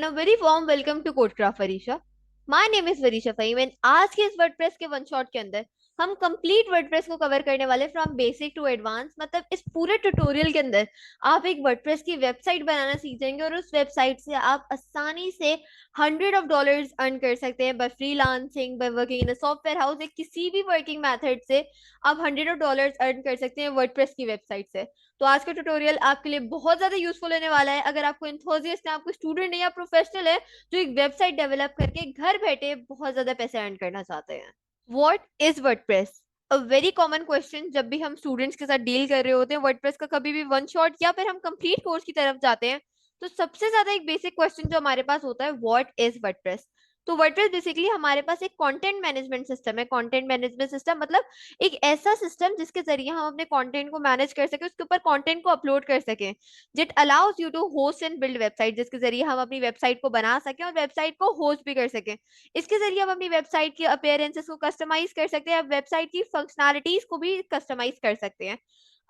and a very warm welcome to Codecraft Varisha. My name is Varisha Fahim and आज के इस WordPress के one shot के अंदर हम कंप्लीट वर्डप्रेस को कवर करने वाले फ्रॉम बेसिक टू एडवांस। मतलब इस पूरे ट्यूटोरियल के अंदर आप एक वर्डप्रेस की वेबसाइट बनाना सीखेंगे और उस वेबसाइट से आप आसानी से $100 अर्न कर सकते हैं by freelancing, by working in a software house. एक किसी भी वर्किंग मेथड से आप $100 अर्न कर सकते हैं वर्डप्रेस की वेबसाइट से। तो आज का ट्यूटोरियल आपके लिए बहुत ज्यादा यूजफुल होने वाला है। अगर आपको इंथुजियास्ट है, आपको स्टूडेंट है या प्रोफेशनल है जो एक वेबसाइट डेवलप करके घर बैठे बहुत ज्यादा पैसे अर्न करना चाहते हैं। What is WordPress? A very common question जब भी हम स्टूडेंट्स के साथ डील कर रहे होते हैं वर्डप्रेस का, कभी भी वन शॉट या फिर हम कंप्लीट कोर्स की तरफ जाते हैं, तो सबसे ज्यादा एक बेसिक क्वेश्चन जो हमारे पास होता है, व्हाट इज वर्डप्रेस? तो वर्डप्रेस बेसिकली हमारे पास एक कंटेंट मैनेजमेंट सिस्टम है। कंटेंट मैनेजमेंट सिस्टम मतलब एक ऐसा सिस्टम जिसके जरिए हम अपने कंटेंट को मैनेज कर सके, उसके ऊपर कंटेंट को अपलोड कर सके। It allows you to host and build website, जिसके जरिए हम अपनी वेबसाइट को बना सकें और वेबसाइट को होस्ट भी कर सकें। इसके जरिए हम अपनी वेबसाइट की अपीयरेंसेस को कस्टमाइज कर सकते हैं, वेबसाइट की फंक्शनैलिटीज को भी कस्टमाइज कर सकते हैं।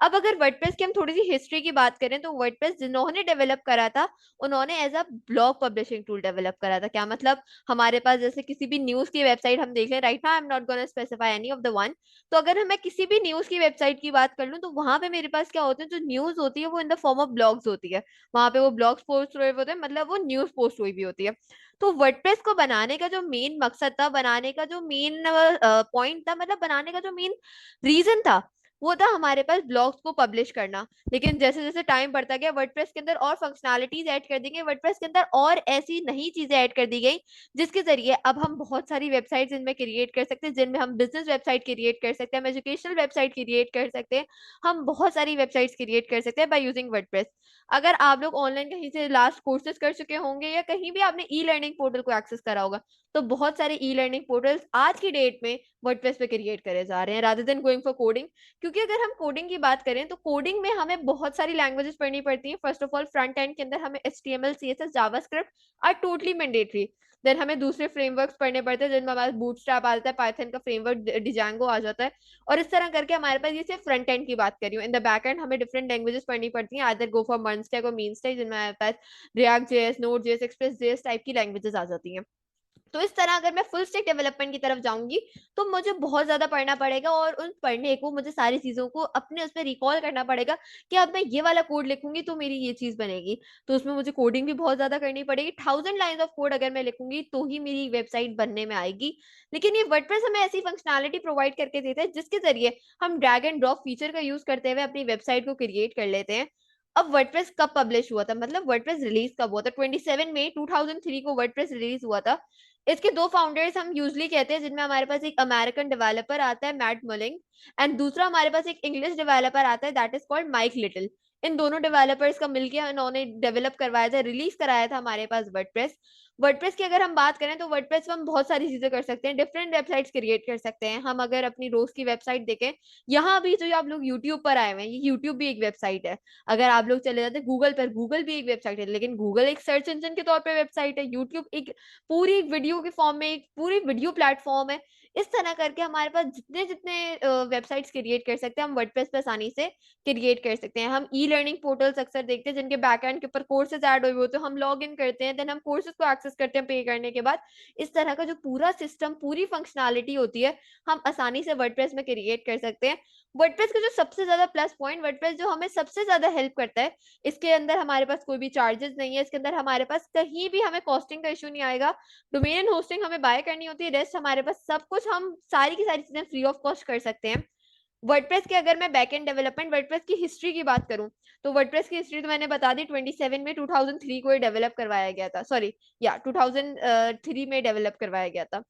अब अगर वर्डप्रेस की हम थोड़ी सी हिस्ट्री की बात करें तो वर्डप्रेस जिन्होंने डेवलप करा था उन्होंने as a blog publishing tool develop करा था। क्या मतलब? हमारे पास जैसे किसी भी न्यूज की वेबसाइट हम देख लें, right now I am not gonna specify any of the one. तो अगर मैं किसी भी न्यूज की वेबसाइट की बात कर लूँ तो वहां पे मेरे पास क्या होते हैं, जो न्यूज होती है वो in the form of blogs होती है। वहां पे वो ब्लॉग्स पोस्ट हुए होते हैं, मतलब वो न्यूज पोस्ट हुई भी होती है। तो वर्डप्रेस को बनाने का जो मेन मकसद था, बनाने का जो मेन पॉइंट था, मतलब बनाने का जो मेन रीजन था, वो था हमारे पास ब्लॉग्स को पब्लिश करना। लेकिन जैसे जैसे टाइम बढ़ता गया वर्डप्रेस के अंदर और फंक्शनैलिटीज ऐड कर दी गई, वर्डप्रेस के अंदर और ऐसी नई चीजें ऐड कर दी गई जिसके जरिए अब हम बहुत सारी वेबसाइट्स इनमें क्रिएट कर सकते हैं, जिनमें हम बिजनेस वेबसाइट क्रिएट कर सकते हैं, हम एजुकेशनल वेबसाइट क्रिएट कर सकते हैं, हम बहुत सारी वेबसाइट्स क्रिएट कर सकते हैं बाय यूजिंग वर्डप्रेस। अगर आप लोग ऑनलाइन कहीं से लास्ट कोर्सेज कर चुके होंगे या कहीं भी आपने ई लर्निंग पोर्टल को एक्सेस करा होगा, तो बहुत सारे ई लर्निंग पोर्टल्स आज की डेट में वर्डप्रेस पे क्रिएट करे जा रहे हैं rather than going for coding. क्योंकि अगर हम कोडिंग की बात करें तो कोडिंग में हमें बहुत सारी लैंग्वेजेस पढ़नी पड़ती हैं। First of all front end के अंदर हमें HTML CSS JavaScript are totally mandatory. Then हमें दूसरे फ्रेमवर्क्स पढ़ने पड़ते हैं जिनमें हमारा बूटस्ट्रैप आता है, पाइथन का फ्रेमवर्क डिजांगो आ जाता है। और इस तरह करके हमारे पास, ये सिर्फ फ्रंट एंड की बात कर रही हूँ, इन द बैक एंड हमें डिफरेंट लैंग्वेजेस पढ़नी पड़ती हैं, other go for MERN stack और मीन स्टैक, जिनमें हमारे पास React JS, Node JS, Express JS type की लैंग्वेजेस आ जाती हैं। तो इस तरह अगर मैं फुल स्टैक डेवलपमेंट की तरफ जाऊंगी तो मुझे बहुत ज्यादा पढ़ना पड़ेगा और उन पढ़ने को मुझे सारी चीजों को अपने उसमें रिकॉल करना पड़ेगा कि अब मैं ये वाला कोड लिखूंगी तो मेरी ये चीज बनेगी। तो उसमें मुझे कोडिंग भी बहुत ज्यादा करनी पड़ेगी। 1000 लाइन्स ऑफ कोड अगर मैं लिखूंगी तो ही मेरी वेबसाइट बनने में आएगी। लेकिन ये वर्डप्रेस हमें ऐसी फंक्शनैलिटी प्रोवाइड करके देता है जिसके जरिए हम ड्रैग एंड ड्रॉप फीचर का यूज करते हुए अपनी वेबसाइट को क्रिएट कर लेते हैं। अब वर्डप्रेस कब पब्लिश हुआ था, मतलब वर्डप्रेस रिलीज कब हुआ था? 27 मई 2003 को वर्डप्रेस रिलीज हुआ था। इसके दो फाउंडर्स हम यूजली कहते हैं, जिनमें हमारे पास एक अमेरिकन डेवलपर आता है मैट मोलिंग, एंड दूसरा हमारे पास एक इंग्लिश डेवलपर आता है that is called Mike Little. इन दोनों डेवलपर्स का मिलकर इन्होंने डेवलप करवाया था, रिलीज कराया था हमारे पास वर्डप्रेस। वर्डप्रेस की अगर हम बात करें तो वर्डप्रेस में हम बहुत सारी चीजें कर सकते हैं, डिफरेंट वेबसाइट्स क्रिएट कर सकते हैं। हम अगर अपनी रोज की वेबसाइट देखें, यहाँ अभी जो आप लोग यूट्यूब पर आए हुए हैं, ये यूट्यूब भी एक वेबसाइट है। अगर आप लोग चले जाते हैं गूगल पर, गूगल भी एक वेबसाइट है, लेकिन गूगल एक सर्च इंजन के तौर पे वेबसाइट है, यूट्यूब एक पूरी वीडियो के फॉर्म में एक पूरी वीडियो प्लेटफॉर्म है। इस तरह करके हमारे पास जितने जितने वेबसाइट्स क्रिएट कर सकते हैं हम वर्डप्रेस पे आसानी से क्रिएट कर सकते हैं। हम ई लर्निंग पोर्टल्स अक्सर देखते हैं जिनके बैकएंड के ऊपर कोर्सेज ऐड हुए होते हैं, हम लॉग इन करते हैं, देन हम कोर्सेज को एक्सेस करते हैं पे करने के बाद। इस तरह का जो पूरा सिस्टम, पूरी फंक्शनैलिटी होती है, हम आसानी से वर्डप्रेस में क्रिएट कर सकते हैं। वर्डप्रेस का जो सबसे ज्यादा प्लस पॉइंट, वर्डप्रेस जो हमें सबसे ज्यादा हेल्प करता है, इसके अंदर हमारे पास कोई भी चार्जेस नहीं है, इसके अंदर हमारे पास कहीं भी हमें कॉस्टिंग का इशू नहीं आएगा। डोमेन एंड होस्टिंग हमें बाय करनी होती है, रेस्ट हमारे पास सब कुछ, हम सारी की सारी चीजें फ्री ऑफ कॉस्ट कर सकते हैं। वर्डप्रेस के अगर मैं बैक एंड डेवलपमेंट, वर्डप्रेस की हिस्ट्री की बात करूं तो वर्डप्रेस की हिस्ट्री तो मैंने बता दी, 27 में 2003 को ये डेवलप करवाया गया था, सॉरी या 2003 में डेवलप करवाया गया था।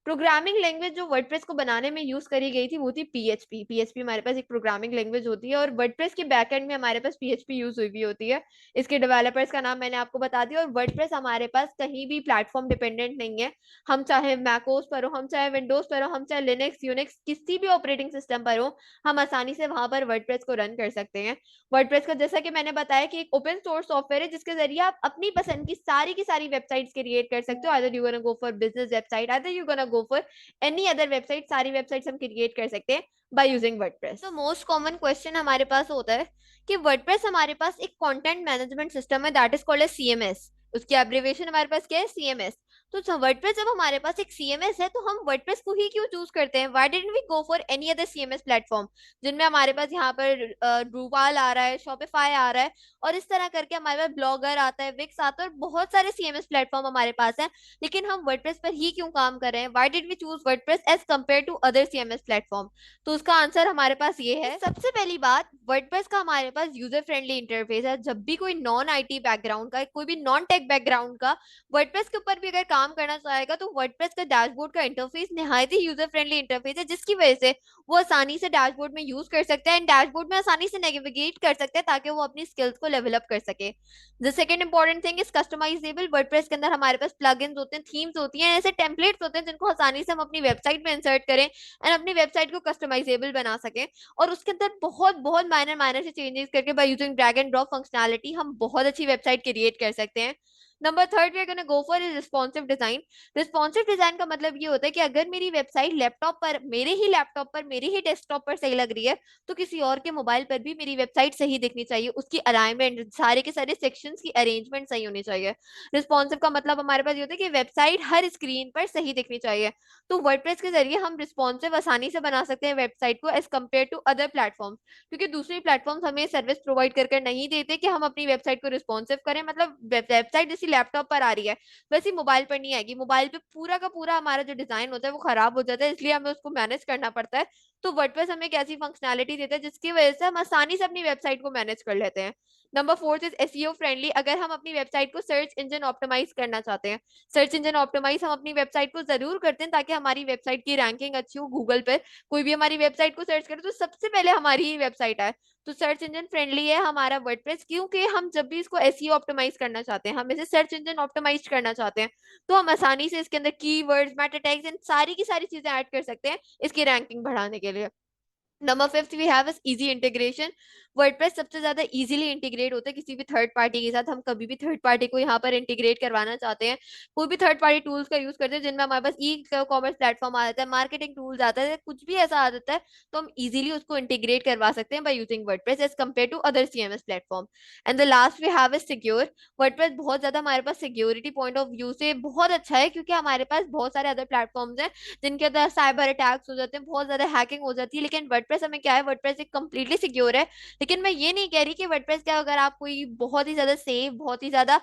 प्रोग्रामिंग लैंग्वेज जो वर्डप्रेस को बनाने में यूज करी गई थी वो थी PHP। PHP हमारे पास एक प्रोग्रामिंग लैंग्वेज होती है और वर्डप्रेस के बैकएंड में हमारे पास PHP यूज हुई भी होती है। इसके डेवलपर्स का नाम मैंने आपको बता दिया। और वर्डप्रेस हमारे पास कहीं भी प्लेटफॉर्म डिपेंडेंट नहीं है। हम चाहे मैकोस पर हो, हम चाहे विंडोज पर हो, हम चाहे लिनक्स यूनिक्स किसी भी ऑपरेटिंग सिस्टम पर हो, हम आसानी से वहां पर वर्डप्रेस को रन कर सकते हैं। वर्डप्रेस का जैसा कि मैंने बताया कि एक ओपन सोर्स सॉफ्टवेयर है जिसके जरिए आप अपनी पसंद की सारी वेबसाइट्स क्रिएट कर सकते हो। Either you gonna go for business website, either you gonna go for any other website, सारी वेबसाइट्स हम क्रिएट कर सकते हैं बाय यूजिंग वर्डप्रेस। तो मोस्ट कॉमन क्वेश्चन हमारे पास होता है कि वर्डप्रेस हमारे पास एक कंटेंट मैनेजमेंट सिस्टम है that is called as CMS। उसकी एब्रिविएशन हमारे पास क्या है, सीएमएस। तो वर्डप्रेस जब हमारे पास एक सीएमएस है तो हम वर्डप्रेस को ही क्यों चूज करते हैं, why didn't we go for any other CMS platform, जिनमें हमारे पास यहाँ पर ड्रूपाल आ रहा है, शॉपिफाई आ रहा है, और इस तरह करके हमारे पास ब्लॉगर आता है, विक्स आता है, और बहुत सारे सीएमएस प्लेटफॉर्म हमारे पास हैं, लेकिन हम वर्डप्रेस पर ही क्यों काम कर रहे हैं, why did we choose WordPress as compare to other CMS platform. तो उसका आंसर हमारे पास ये है। सबसे पहली बात, वर्डप्रेस का हमारे पास यूजर फ्रेंडली इंटरफेस है। जब भी कोई नॉन आईटी बैकग्राउंड का, कोई भी नॉन टेक बैकग्राउंड का वर्डप्रेस के ऊपर भी अगर काम करना चाहेगा, तो वर्डप्रेस का डैशबोर्ड का इंटरफेस निहायत ही यूजर फ्रेंडली इंटरफेस है, जिसकी वजह से वो आसानी से डैशबोर्ड में यूज कर सकता है, एंड डैशबोर्ड में आसानी से नेविगेट कर सकता है, ताकि वो अपनी स्किल्स को लेवल अप कर सके। The second important thing is customizable. WordPress के अंदर हमारे पास प्लगइन्स होते हैं, थीम्स होती हैं, ऐसे टेम्पलेट्स होते हैं जिनको आसानी से हम अपनी वेबसाइट में इंसर्ट करें एंड अपनी वेबसाइट को कस्टमाइजेबल बना सकें। और उसके अंदर बहुत बहुत माइनर माइनर से चेंजेस करके by using drag and drop functionality हम बहुत अच्छी वेबसाइट क्रिएट कर सकते हैं। Number third we are gonna go for is responsive design. Responsive design का मतलब ये होता है कि अगर मेरी वेबसाइट लैपटॉप पर, मेरे ही लैपटॉप पर, मेरे ही डेस्कटॉप पर सही लग रही है, तो किसी और के मोबाइल पर भी मेरी वेबसाइट सही दिखनी चाहिए, उसकी अलाइनमेंट, सारे के सारे सेक्शंस की अरेंजमेंट सही होनी चाहिए। रिस्पॉन्सिव का मतलब हमारे पास ये होता है कि वेबसाइट हर स्क्रीन पर सही दिखनी चाहिए। तो वर्डप्रेस के जरिए हम रिस्पॉन्सिव आसानी से बना सकते हैं वेबसाइट को as compare to other platform, क्योंकि दूसरे प्लेटफॉर्म्स हमें सर्विस प्रोवाइड कर नहीं देते कि हम अपनी वेबसाइट को रिस्पॉन्सिव करें। मतलब वेबसाइट जैसी लैपटॉप पर आ रही है वैसी मोबाइल पर नहीं आएगी, मोबाइल पे पूरा का पूरा हमारा जो डिजाइन होता है वो खराब हो जाता है, इसलिए हमें उसको मैनेज करना पड़ता है। तो वर्डप्रेस हमें एक ऐसी फंक्शनैलिटी देता है जिसकी वजह से हम आसानी से अपनी वेबसाइट को मैनेज कर लेते हैं। Number fourth is SEO friendly. अगर हम अपनी वेबसाइट को सर्च इंजन ऑप्टिमाइज करना चाहते हैं, सर्च इंजन ऑप्टिमाइज हम अपनी वेबसाइट को जरूर करते हैं ताकि हमारी वेबसाइट की रैंकिंग अच्छी हो, गूगल पर कोई भी हमारी वेबसाइट को सर्च करे तो सबसे पहले हमारी ही वेबसाइट आए। तो सर्च इंजन फ्रेंडली है हमारा वर्डप्रेस, क्योंकि हम जब भी इसको एसईओ ऑप्टिमाइज करना चाहते हैं, हम इसे सर्च इंजन ऑप्टिमाइज करना चाहते हैं, तो हम आसानी से इसके अंदर कीवर्ड्स, मेटा टैग्स एंड सारी की सारी चीजें ऐड कर सकते हैं इसकी रैंकिंग बढ़ाने के लिए। Number fifth we have is easy integration. WordPress सबसे ज्यादा इजीली इंटीग्रेट होता है किसी भी थर्ड पार्टी के साथ। हम कभी भी थर्ड पार्टी को यहाँ पर इंटीग्रेट करवाना चाहते हैं, कोई भी थर्ड पार्टी टूल्स का यूज करते हैं जिनमें हमारे पास ई कॉमर्स प्लेटफॉर्म आ जाता है, मार्केटिंग टूल्स आता है, कुछ भी ऐसा आ जाता है, तो हम इजीली उसको इंटीग्रेट करवा सकते हैं by using WordPress as compare to other CMS platform. And the last we have is secure. WordPress बहुत ज्यादा हमारे पास सिक्योरिटी पॉइंट ऑफ व्यू से बहुत अच्छा है, क्योंकि हमारे पास बहुत सारे अदर प्लेटफॉर्म्स हैं जिनके अंदर साइबर अटैक्स हो जाते हैं, बहुत ज्यादा हैकिंग हो जाती है, लेकिन वर्डप्रेस हमें क्या है, वर्डप्रेस एक कंप्लीटली सिक्योर है। लेकिन मैं ये नहीं कह रही कि वर्डप्रेस क्या, अगर आप कोई बहुत ही ज्यादा सेफ, बहुत ही ज्यादा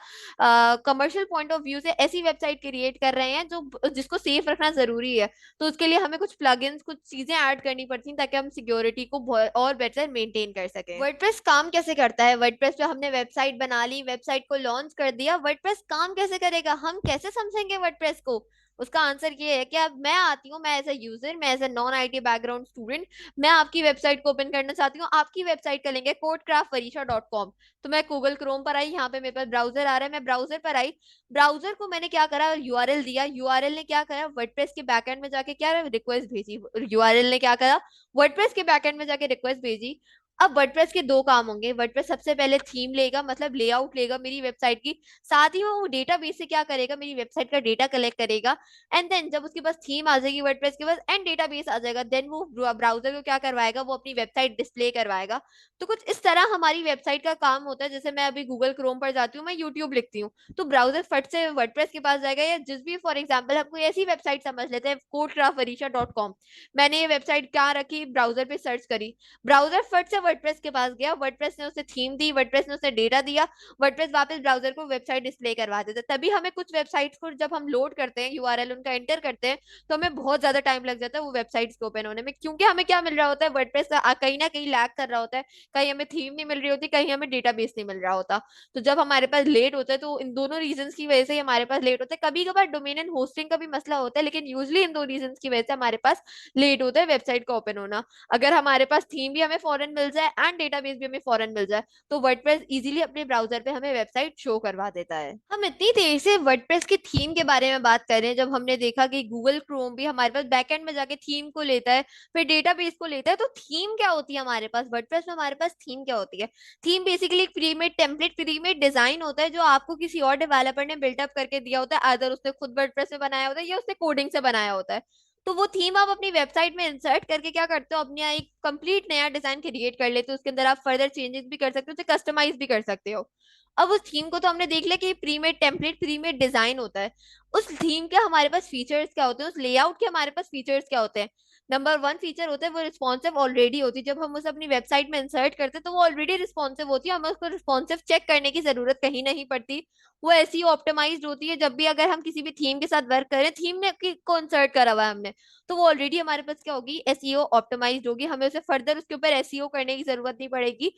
कमर्शियल पॉइंट ऑफ व्यू से ऐसी वेबसाइट क्रिएट कर रहे हैं जो जिसको सेफ रखना जरूरी है, तो उसके लिए हमें कुछ प्लगइन्स, कुछ चीजें ऐड करनी पड़ती हैं ताकि हम सिक्योरिटी को और बेटर मेंटेन कर सकें। वर्डप्रेस काम कैसे करता है, वर्डप्रेस पे हमने वेबसाइट बना ली, वेबसाइट को लॉन्च कर दिया, वर्डप्रेस काम कैसे करेगा, हम कैसे समझेंगे वर्डप्रेस को। उसका आंसर ये है कि अब मैं आती हूँ, मैं एज ए यूजर, मैं as a non IT background student, मैं आपकी वेबसाइट को ओपन करना चाहती हूँ। आपकी वेबसाइट का लिंक है codecraftvarisha.com। तो मैं गूगल क्रोम पर आई, यहाँ पे मेरे पास ब्राउजर आ रहा है, मैं ब्राउजर पर आई, ब्राउजर को मैंने क्या करा, यूआरएल दिया, यूआरएल ने क्या करा, वर्डप्रेस के बैकएंड में जाके क्या रिक्वेस्ट भेजी, यूआरएल ने क्या करा, वर्डप्रेस के बैकएंड में जाके रिक्वेस्ट भेजी। अब वर्डप्रेस के दो काम होंगे, वर्डप्रेस सबसे पहले थीम लेगा, मतलब लेआउट लेगा मेरी वेबसाइट की, साथ ही में वो डेटाबेस से क्या करेगा, मेरी वेबसाइट का डेटा कलेक्ट करेगा, एंड देन जब उसके पास थीम आ जाएगी वर्डप्रेस के पास एंड डेटाबेस आ जाएगा, देन वो ब्राउजर को क्या करवाएगा, वो अपनी वेबसाइट डिस्प्ले करवाएगा। तो कुछ इस तरह हमारी वेबसाइट का काम होता है। जैसे मैं अभी गूगल क्रोम पर जाती हूँ, मैं यूट्यूब लिखती हूँ, तो ब्राउजर फट से वर्डप्रेस के पास जाएगा, या जिस भी, फॉर एग्जाम्पल हम कोई ऐसी वेबसाइट समझ लेते हैं codecraftvarisha.com, मैंने ये वेबसाइट क्या रखी, ब्राउजर पे सर्च करी, ब्राउजर फट से वर्डप्रेस के पास गया, वर्डप्रेस ने उसे थीम दी, वर्डप्रेस ने उसे डेटा दिया, वर्डप्रेस वापस ब्राउजर को वेबसाइट डिस्प्ले करवा देता है। तभी हमें कुछ वेबसाइट्स को जब हम लोड करते हैं, यूआरएल उनका एंटर करते हैं, तो हमें बहुत ज्यादा टाइम लग जाता है वो वेबसाइट्स को ओपन होने में, क्योंकि हमें क्या मिल रहा होता है, वर्डप्रेस कहीं ना कहीं लैग कर रहा होता है, कहीं हमें थीम नहीं मिल रही होती, कहीं हमें डेटाबेस नहीं मिल रहा होता। तो जब हमारे पास लेट होता है तो इन दोनों रीजन की वजह से ही हमारे पास लेट होता है। कभी कभार डोमेन एंड होस्टिंग का भी मसला होता है, लेकिन यूजली इन दो रीजन की वजह से हमारे पास लेट होता है वेबसाइट का ओपन होना। अगर हमारे पास थीम भी हमें फॉरन मिल जाए एंड डेटाबेस भी हमें फॉरन मिल जाए, तो वर्डप्रेस इजीली अपने ब्राउजर पे हमें वेबसाइट शो करवा देता है। हम इतनी देर से वर्डप्रेस की थीम के बारे में बात कर रहे हैं, जब हमने देखा कि गूगल क्रोम भी हमारे पास बैकएंड में जाके थीम को लेता है, फिर डेटाबेस को लेता है, तो थीम क्या होती है हमारे पास, वर्डप्रेस में हमारे पास थीम क्या होती है। थीम बेसिकली एक प्रीमेड टेम्पलेट, प्रीमेड डिजाइन होता है जो आपको किसी और डेवलपर ने बिल्टअप करके दिया होता है, अदर उसने खुद वर्डप्रेस में बनाया होता है या उसने कोडिंग से बनाया होता है। तो वो थीम आप अपनी वेबसाइट में इंसर्ट करके क्या करते हो, अपने एक कंप्लीट नया डिजाइन क्रिएट कर लेते हो, उसके अंदर आप फर्दर चेंजेस भी कर सकते हो, उसे कस्टमाइज भी कर सकते हो। अब उस थीम को तो हमने देख लिया कि pre made template, pre made design होता है। उस थीम के हमारे पास फीचर्स क्या होते हैं, उस लेआउट के हमारे पास फीचर्स क्या होते हैं। नंबर वन फीचर होता है वो रिस्पॉन्सिव ऑलरेडी होती है। जब हम उसे अपनी वेबसाइट में इंसर्ट करते हैं तो वो ऑलरेडी रिस्पॉन्सिव होती है, हमें उसको रिस्पॉन्सिव चेक करने की जरूरत कहीं नहीं पड़ती। वो ऐसी ऑप्टिमाइज्ड होती है, जब भी अगर हम किसी भी थीम के साथ वर्क करें, थीम ने को इंसर्ट करा हुआ है हमने, तो वो ऑलरेडी हमारे पास क्या होगी, एसईओ ऑप्टिमाइज्ड होगी, हमें उसे फर्दर उसके ऊपर एसईओ करने की जरूरत नहीं पड़ेगी।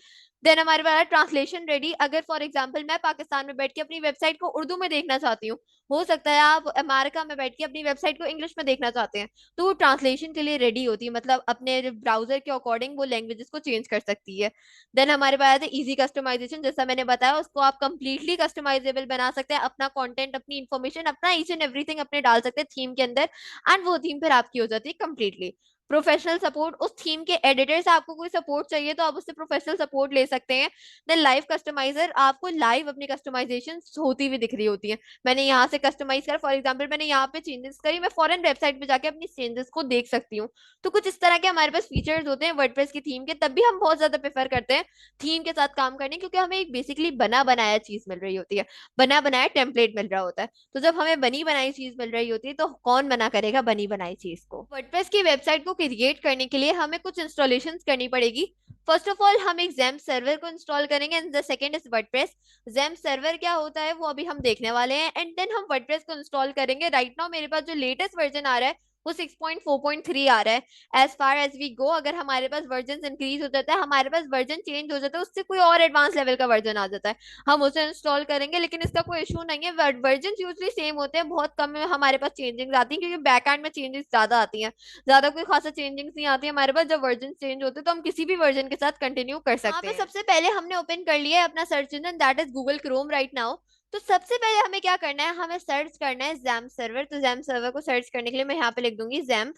देन हमारे पास ट्रांसलेशन रेडी। अगर फॉर एग्जांपल मैं पाकिस्तान में बैठ के अपनी वेबसाइट को उर्दू में देखना चाहती हूँ, हो सकता है आप अमेरिका में बैठ के अपनी वेबसाइट को इंग्लिश में देखना चाहते हैं, तो वो ट्रांसलेशन के लिए रेडी होती है, मतलब अपने ब्राउजर के अकॉर्डिंग वो लैंग्वेजेस को चेंज कर सकती है। देन हमारे पास है इजी कस्टमाइजेशन। जैसा मैंने बताया, उसको आप कंप्लीटली कस्टमाइजेबल बना सकते हैं, अपना कंटेंट, अपनी इन्फॉर्मेशन, अपना ईच एंड एवरीथिंग अपने डाल सकते हैं थीम के अंदर, एंड वो थीम फिर आपकी हो जाती है कंप्लीटली। प्रोफेशनल सपोर्ट, उस थीम के एडिटर से आपको कोई सपोर्ट चाहिए तो आप उससे प्रोफेशनल सपोर्ट ले सकते हैं। देन लाइव कस्टमाइजर, आपको लाइव अपनी कस्टमाइजेशन होती हुई दिख रही होती है, मैंने यहाँ से कस्टमाइज कर, फॉर एग्जांपल मैंने यहाँ पे चेंजेस करी, मैं फॉरेन वेबसाइट पे जाके अपनी चेंजेस को देख सकती हूँ। तो कुछ इस तरह के हमारे पास फीचर्स होते हैं वर्डप्रेस की थीम के, तब भी हम बहुत ज्यादा प्रेफर करते हैं थीम के साथ काम करने, क्योंकि हमें एक बेसिकली बना बनाया चीज मिल रही होती है, बना बनाया टेम्पलेट मिल रहा होता है। तो जब हमें बनी बनाई चीज मिल रही होती है तो कौन मना करेगा बनी बनाई चीज को। वर्डप्रेस की वेबसाइट को क्रिएट करने के लिए हमें कुछ इंस्टॉलेशंस करनी पड़ेगी। फर्स्ट ऑफ ऑल हम एक जेम सर्वर को इंस्टॉल करेंगे, and the second is WordPress. XAMPP server क्या होता है वो अभी हम देखने वाले हैं, एंड देन हम वर्डप्रेस को इंस्टॉल करेंगे। राइट नाउ मेरे पास जो लेटेस्ट वर्जन आ रहा है वो 6.4.3 आ रहा है। As far as we go, अगर हमारे पास वर्जन इंक्रीज हो जाता है, हमारे पास वर्जन चेंज हो जाता है, उससे कोई और एडवांस लेवल का वर्जन आ जाता है, हम उसे इंस्टॉल करेंगे। लेकिन इसका कोई इशू नहीं है, वर्जन यूजली सेम होते हैं, बहुत कम में हमारे पास चेंजिंग आती है, क्योंकि बैक एंड में चेंजेस ज्यादा आती हैं, ज्यादा कोई खासा चेंजिंग नहीं आती है हमारे पास। जब वर्जन चेंज होते हैं तो हम किसी भी वर्जन के साथ कंटिन्यू कर सकते हैं। सबसे पहले हमने ओपन कर लिया है अपना search engine, that is Google Chrome right now. तो सबसे पहले हमें क्या करना है, हमें सर्च करना है जैम सर्वर। तो जैम सर्वर को सर्च करने के लिए मैं यहाँ पे लिख दूंगी जैम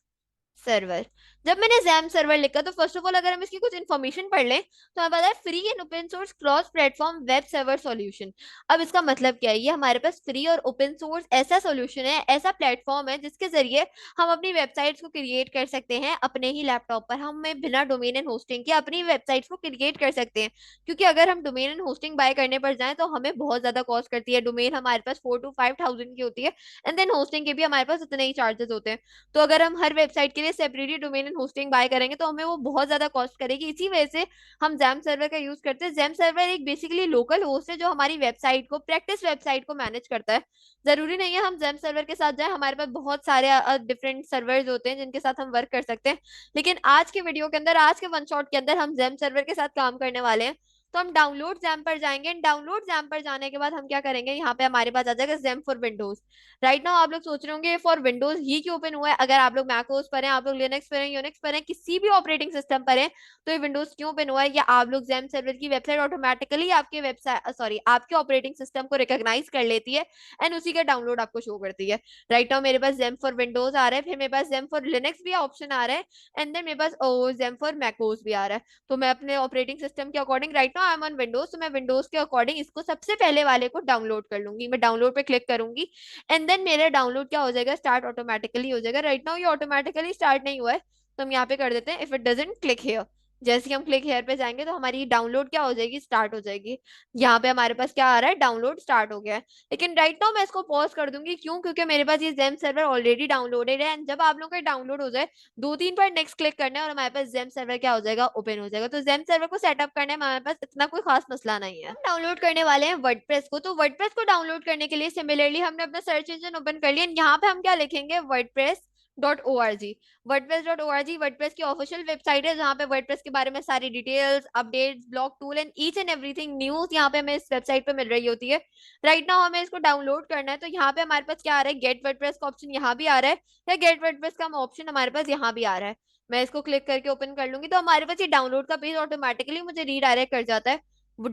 सर्वर। जब मैंने जैम सर्वर लिखा तो फर्स्ट ऑफ ऑल अगर हम इसकी कुछ इन्फॉर्मेशन पढ़ लें तो हमें पता है free and open source cross platform web server solution. अब इसका मतलब क्या है, ये हमारे पास फ्री और ओपन सोर्स ऐसा सॉल्यूशन है, ऐसा प्लेटफॉर्म है जिसके जरिए हम अपनी वेबसाइट्स को क्रिएट कर सकते हैं अपने ही लैपटॉप पर। हमें बिना डोमेन एंड होस्टिंग के अपनी वेबसाइट्स को क्रिएट कर सकते हैं, क्योंकि अगर हम डोमेन एंड होस्टिंग बाय करने पर जाएं तो हमें बहुत ज्यादा कॉस्ट करती है। डोमेन हमारे पास 4 to 5 thousand की होती है, एंड देन होस्टिंग के भी हमारे पास उतने ही चार्जेस होते हैं। तो अगर हम हर वेबसाइट के लिए separately domain and hosting buy करेंगे तो हमें वो बहुत ज्यादा कॉस्ट करेगी। इसी वजह से हम जैम सर्वर का यूज करते हैं। जैम सर्वर एक बेसिकली लोकल होस्ट है जो हमारी वेबसाइट को, प्रैक्टिस वेबसाइट को मैनेज करता है। जरूरी नहीं है हम जैम सर्वर के साथ जाए, हमारे पास बहुत सारे डिफरेंट सर्वर्स होते हैं जिनके साथ हम वर्क कर सकते हैं। लेकिन आज के वीडियो के अंदर, आज के वन शॉट के अंदर हम जैम सर्वर के साथ काम करने वाले हैं। तो हम डाउनलोड जैम पर जाएंगे, डाउनलोड जैम पर जाने के बाद हम क्या करेंगे, यहाँ पे हमारे पास आ जाएगा jam for Windows. Right now आप लोग सोच रहे होंगे फॉर विंडोज ही क्यों ओपन हुआ है, अगर आप लोग मैकोस पर हैं, आप लोग लिनक्स पर हैं, यूनिक्स पर हैं, किसी भी ऑपरेटिंग सिस्टम पर हैं, तो ये विंडोज क्यों ओपन हुआ है, या आप लोग जेम सर्वर की वेबसाइट ऑटोमेटिकली आपके वेबसाइट, सॉरी, आपके ऑपरेटिंग सिस्टम को रिकॉग्नाइज कर लेती है एंड उसी का डाउनलोड आपको शो करती है। राइट नाउ मेरे पास जेम फॉर विंडोज आ रहा है, फिर मेरे पास जेम फॉर लिनक्स भी ऑप्शन आ रहा है, एंड देन मेरे पास जेम फॉर मैकोस भी आ रहा है। तो मैं अपने ऑपरेटिंग सिस्टम के according, right now I am on Windows, तो मैं विंडोज के अकॉर्डिंग इसको सबसे पहले वाले को डाउनलोड कर लूंगी। मैं डाउनलोड पे क्लिक करूंगी, एंड देन मेरा डाउनलोड क्या हो जाएगा, स्टार्ट ऑटोमेटिकली हो जाएगा। राइट नाउ ये ऑटोमेटिकली स्टार्ट नहीं हुआ है, तो हम यहाँ पे कर देते हैं if it doesn't click here. जैसे ही हम क्लिक हेयर पे जाएंगे तो हमारी डाउनलोड क्या हो जाएगी, स्टार्ट हो जाएगी। यहाँ पे हमारे पास क्या आ रहा है, डाउनलोड स्टार्ट हो गया है। लेकिन राइट नाउ मैं इसको पॉज कर दूंगी, क्यों, क्योंकि मेरे पास ये जेम सर्वर ऑलरेडी डाउनलोडेड है, एंड जब आप लोगों का डाउनलोड हो जाए, 2-3 बार नेक्स्ट क्लिक करना है और हमारे पास जेम सर्वर क्या हो जाएगा, ओपन हो जाएगा। तो जेम सर्वर को सेटअप करने में हमारे पास इतना कोई खास मसला नहीं है। हम डाउनलोड करने वाले हैं वर्डप्रेस को। तो वर्डप्रेस को डाउनलोड करने के लिए सिमिलरली हमने अपना सर्च इंजन ओपन कर लिया, यहाँ पे हम क्या लिखेंगे, WordPress dot O R G. WordPress dot O R G WordPress की ऑफिशियल वेबसाइट है, जहाँ पे वर्डप्रेस के बारे में सारी details, updates, blog tool and each and everything news यहाँ पे हमें इस वेबसाइट पे मिल रही होती है। राइट नाउ हमें इसको डाउनलोड करना है, तो यहाँ पे हमारे पास क्या आ रहा है, गेट वर्डप्रेस का ऑप्शन यहाँ भी आ रहा है, या गेट वर्डप्रेस का ऑप्शन हमारे पास यहाँ भी आ रहा है। मैं इसको क्लिक करके ओपन कर लूंगी तो हमारे पास ये डाउनलोड का पेज ऑटोमेटिकली मुझे रीडायरेक्ट कर जाता है।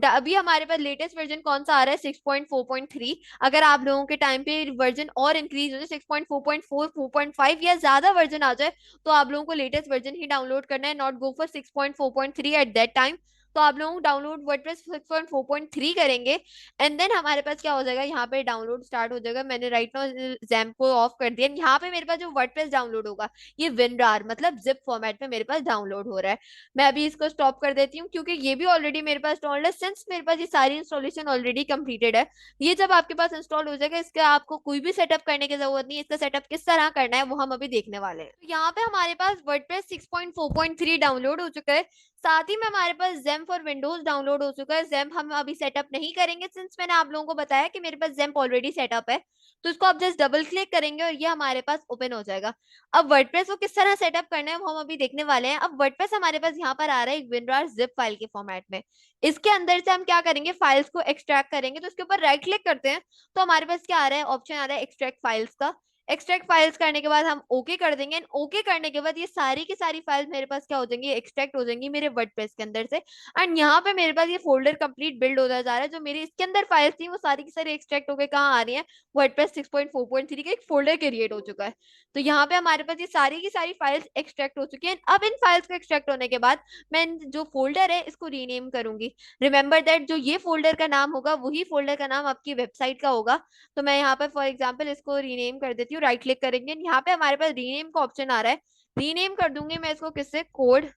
अभी हमारे पास लेटेस्ट वर्जन कौन सा आ रहा है, 6.4.3। अगर आप लोगों के टाइम पे वर्जन और इंक्रीज हो जाए, 6.4.4, 4.5 या ज्यादा वर्जन आ जाए, तो आप लोगों को लेटेस्ट वर्जन ही डाउनलोड करना है, not go for 6.4.3 at that time. तो आप लोग डाउनलोड वर्डप्रेस 6.4.3 करेंगे एंड देन हमारे पास क्या हो जाएगा, यहाँ पे डाउनलोड स्टार्ट हो जाएगा। मैंने राइट नाउ जैम्प को ऑफ कर दिया। यहाँ पे मेरे पास जो वर्डप्रेस डाउनलोड होगा ये WinRAR मतलब जिप फॉर्मेट में मेरे पास डाउनलोड हो रहा है। मैं अभी इसको स्टॉप कर देती हूँ क्योंकि ये भी ऑलरेडी मेरे पास इंस्टॉल्ड है, सिंस मेरे पास ये सारी इंस्टॉलेशन ऑलरेडी कंप्लीटेड है। ये जब आपके पास इंस्टॉल हो जाएगा इसका आपको कोई भी सेटअप करने की जरूरत नहीं है। इसका सेटअप किस तरह करना है वो हम अभी देखने वाले हैं। तो यहाँ पे हमारे पास वर्डप्रेस 6.4.3 डाउनलोड हो चुका है। साथ ही में हमारे पास जेम्प फॉर विंडोज डाउनलोड हो चुका है। जेम्प हम अभी सेटअप नहीं करेंगे सिंस मैंने आप लोगों को बताया कि मेरे पास जेम्प ऑलरेडी सेटअप है। तो इसको आप जस्ट डबल क्लिक करेंगे और ये हमारे पास ओपन हो जाएगा। अब वर्डप्रेस को किस तरह सेटअप करना है वो हम अभी देखने वाले हैं। अब वर्डप्रेस हमारे पास यहाँ पर आ रहा है एक WinRAR जिप फाइल के फॉर्मेट में। इसके अंदर से हम क्या करेंगे, फाइल्स को एक्सट्रैक्ट करेंगे। तो इसके ऊपर राइट क्लिक करते हैं तो हमारे पास क्या आ रहा है, ऑप्शन आ रहा है एक्सट्रैक्ट फाइल्स का। एक्सट्रैक्ट फाइल्स करने के बाद हम ओके कर देंगे। ओके करने के बाद ये सारी की सारी फाइल्स मेरे पास क्या हो जाएंगी, एक्सट्रैक्ट हो जाएंगी मेरे वर्डप्रेस के अंदर से। एंड यहाँ पे मेरे पास ये फोल्डर कंप्लीट बिल्ड होता जा रहा है। जो मेरी इसके अंदर फाइल्स थी वो सारी की सारी एक्सट्रैक्ट होकर कहाँ आ रही है, वर्डप्रेस 6.4.3 का एक फोल्डर क्रिएट हो चुका है। तो यहाँ पे हमारे पास ये सारी की सारी फाइल्स एक्सट्रैक्ट हो चुकी हैं। अब इन फाइल्स को एक्सट्रैक्ट होने के बाद मैं जो फोल्डर है इसको रीनेम करूंगी। रिमेंबर दैट जो ये फोल्डर का नाम होगा वही फोल्डर का नाम आपकी वेबसाइट का होगा। तो मैं यहाँ पर फॉर एग्जाम्पल इसको रीनेम कर देती हूँ। राइट क्लिक करेंगे, यहाँ पे हमारे पास रीनेम का ऑप्शन आ रहा है। रीनेम कर दूंगी मैं इसको किससे, कोड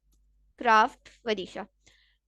क्राफ्ट वरीशा।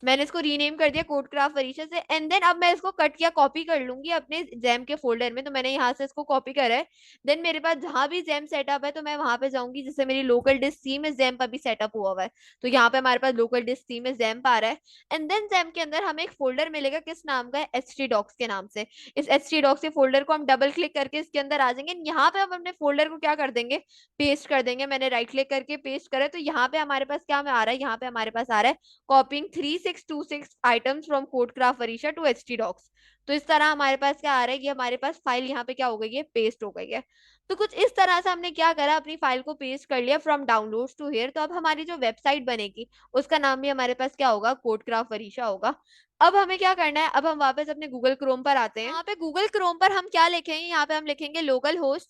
मैंने इसको रीनेम कर दिया कोड क्राफ्ट वरीशा से। एंड देन अब मैं इसको कट या कॉपी कर लूंगी अपने जैम के फोल्डर में। तो मैंने यहाँ से इसको कॉपी करा है। देन मेरे पास जहां भी जैम सेटअप है तो मैं वहां पे जाऊंगी। जैसे मेरी लोकल डिस्क सी में जैम्प अभी सेटअप हुआ हुआ है तो यहाँ पे हमारे पास लोकल डिस्क सी में जैम्प आ रहा है। एंड देन जैम के अंदर हमें एक फोल्डर मिलेगा, किस नाम का है, HT डॉक्स के नाम से। इस HT डॉक्स के फोल्डर को हम डबल क्लिक करके इसके अंदर आ जाएंगे। यहाँ पे हम अपने फोल्डर को क्या कर देंगे, पेस्ट कर देंगे। मैंने राइट क्लिक करके पेस्ट करा। तो यहाँ पे हमारे पास क्या में आ रहा है, यहाँ पे हमारे पास आ रहा है copying 3626 items from Codecraft Varisha to HT docs. तो इस तरह हमारे पास क्या आ रहा है, ये हमारे पास फाइल यहाँ पे क्या हो गई है, पेस्ट हो गई है। तो कुछ इस तरह से हमने क्या करा, अपनी फाइल को पेस्ट कर लिया फ्रॉम डाउनलोड्स टू हियर। तो अब हमारी जो वेबसाइट बनेगी उसका नाम भी हमारे पास क्या होगा, कोडक्राफ्ट वरीशा होगा। अब हमें क्या करना है, अब हम वापस अपने गूगल क्रोम पर आते हैं। यहाँ पे गूगल क्रोम पर हम क्या लिखेंगे, यहाँ पे हम लिखेंगे local host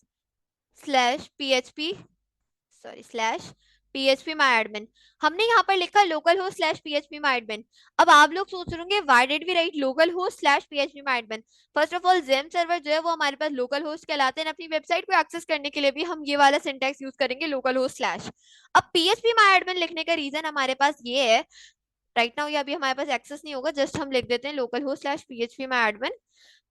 slash PHP sorry slash PHP my admin. हमने यहाँ पर लिखा local host slash PHP my admin. अब आप लोग सोच रहे होंगे why did we write local host slash PHP my admin. First of all XAMPP server जो है वो हमारे पास लोकल होस्ट कहलाते हैं। अपनी वेबसाइट को एक्सेस करने के लिए भी हम ये वाला सिंटैक्स यूज करेंगे, लोकल होस्ट स्लैश। अब PHP माई एडमिन लिखने का रीजन हमारे पास ये है, राइट नाउ ये अभी हमारे पास एक्सेस नहीं होगा, जस्ट हम लिख देते हैं local host slash PHP my admin.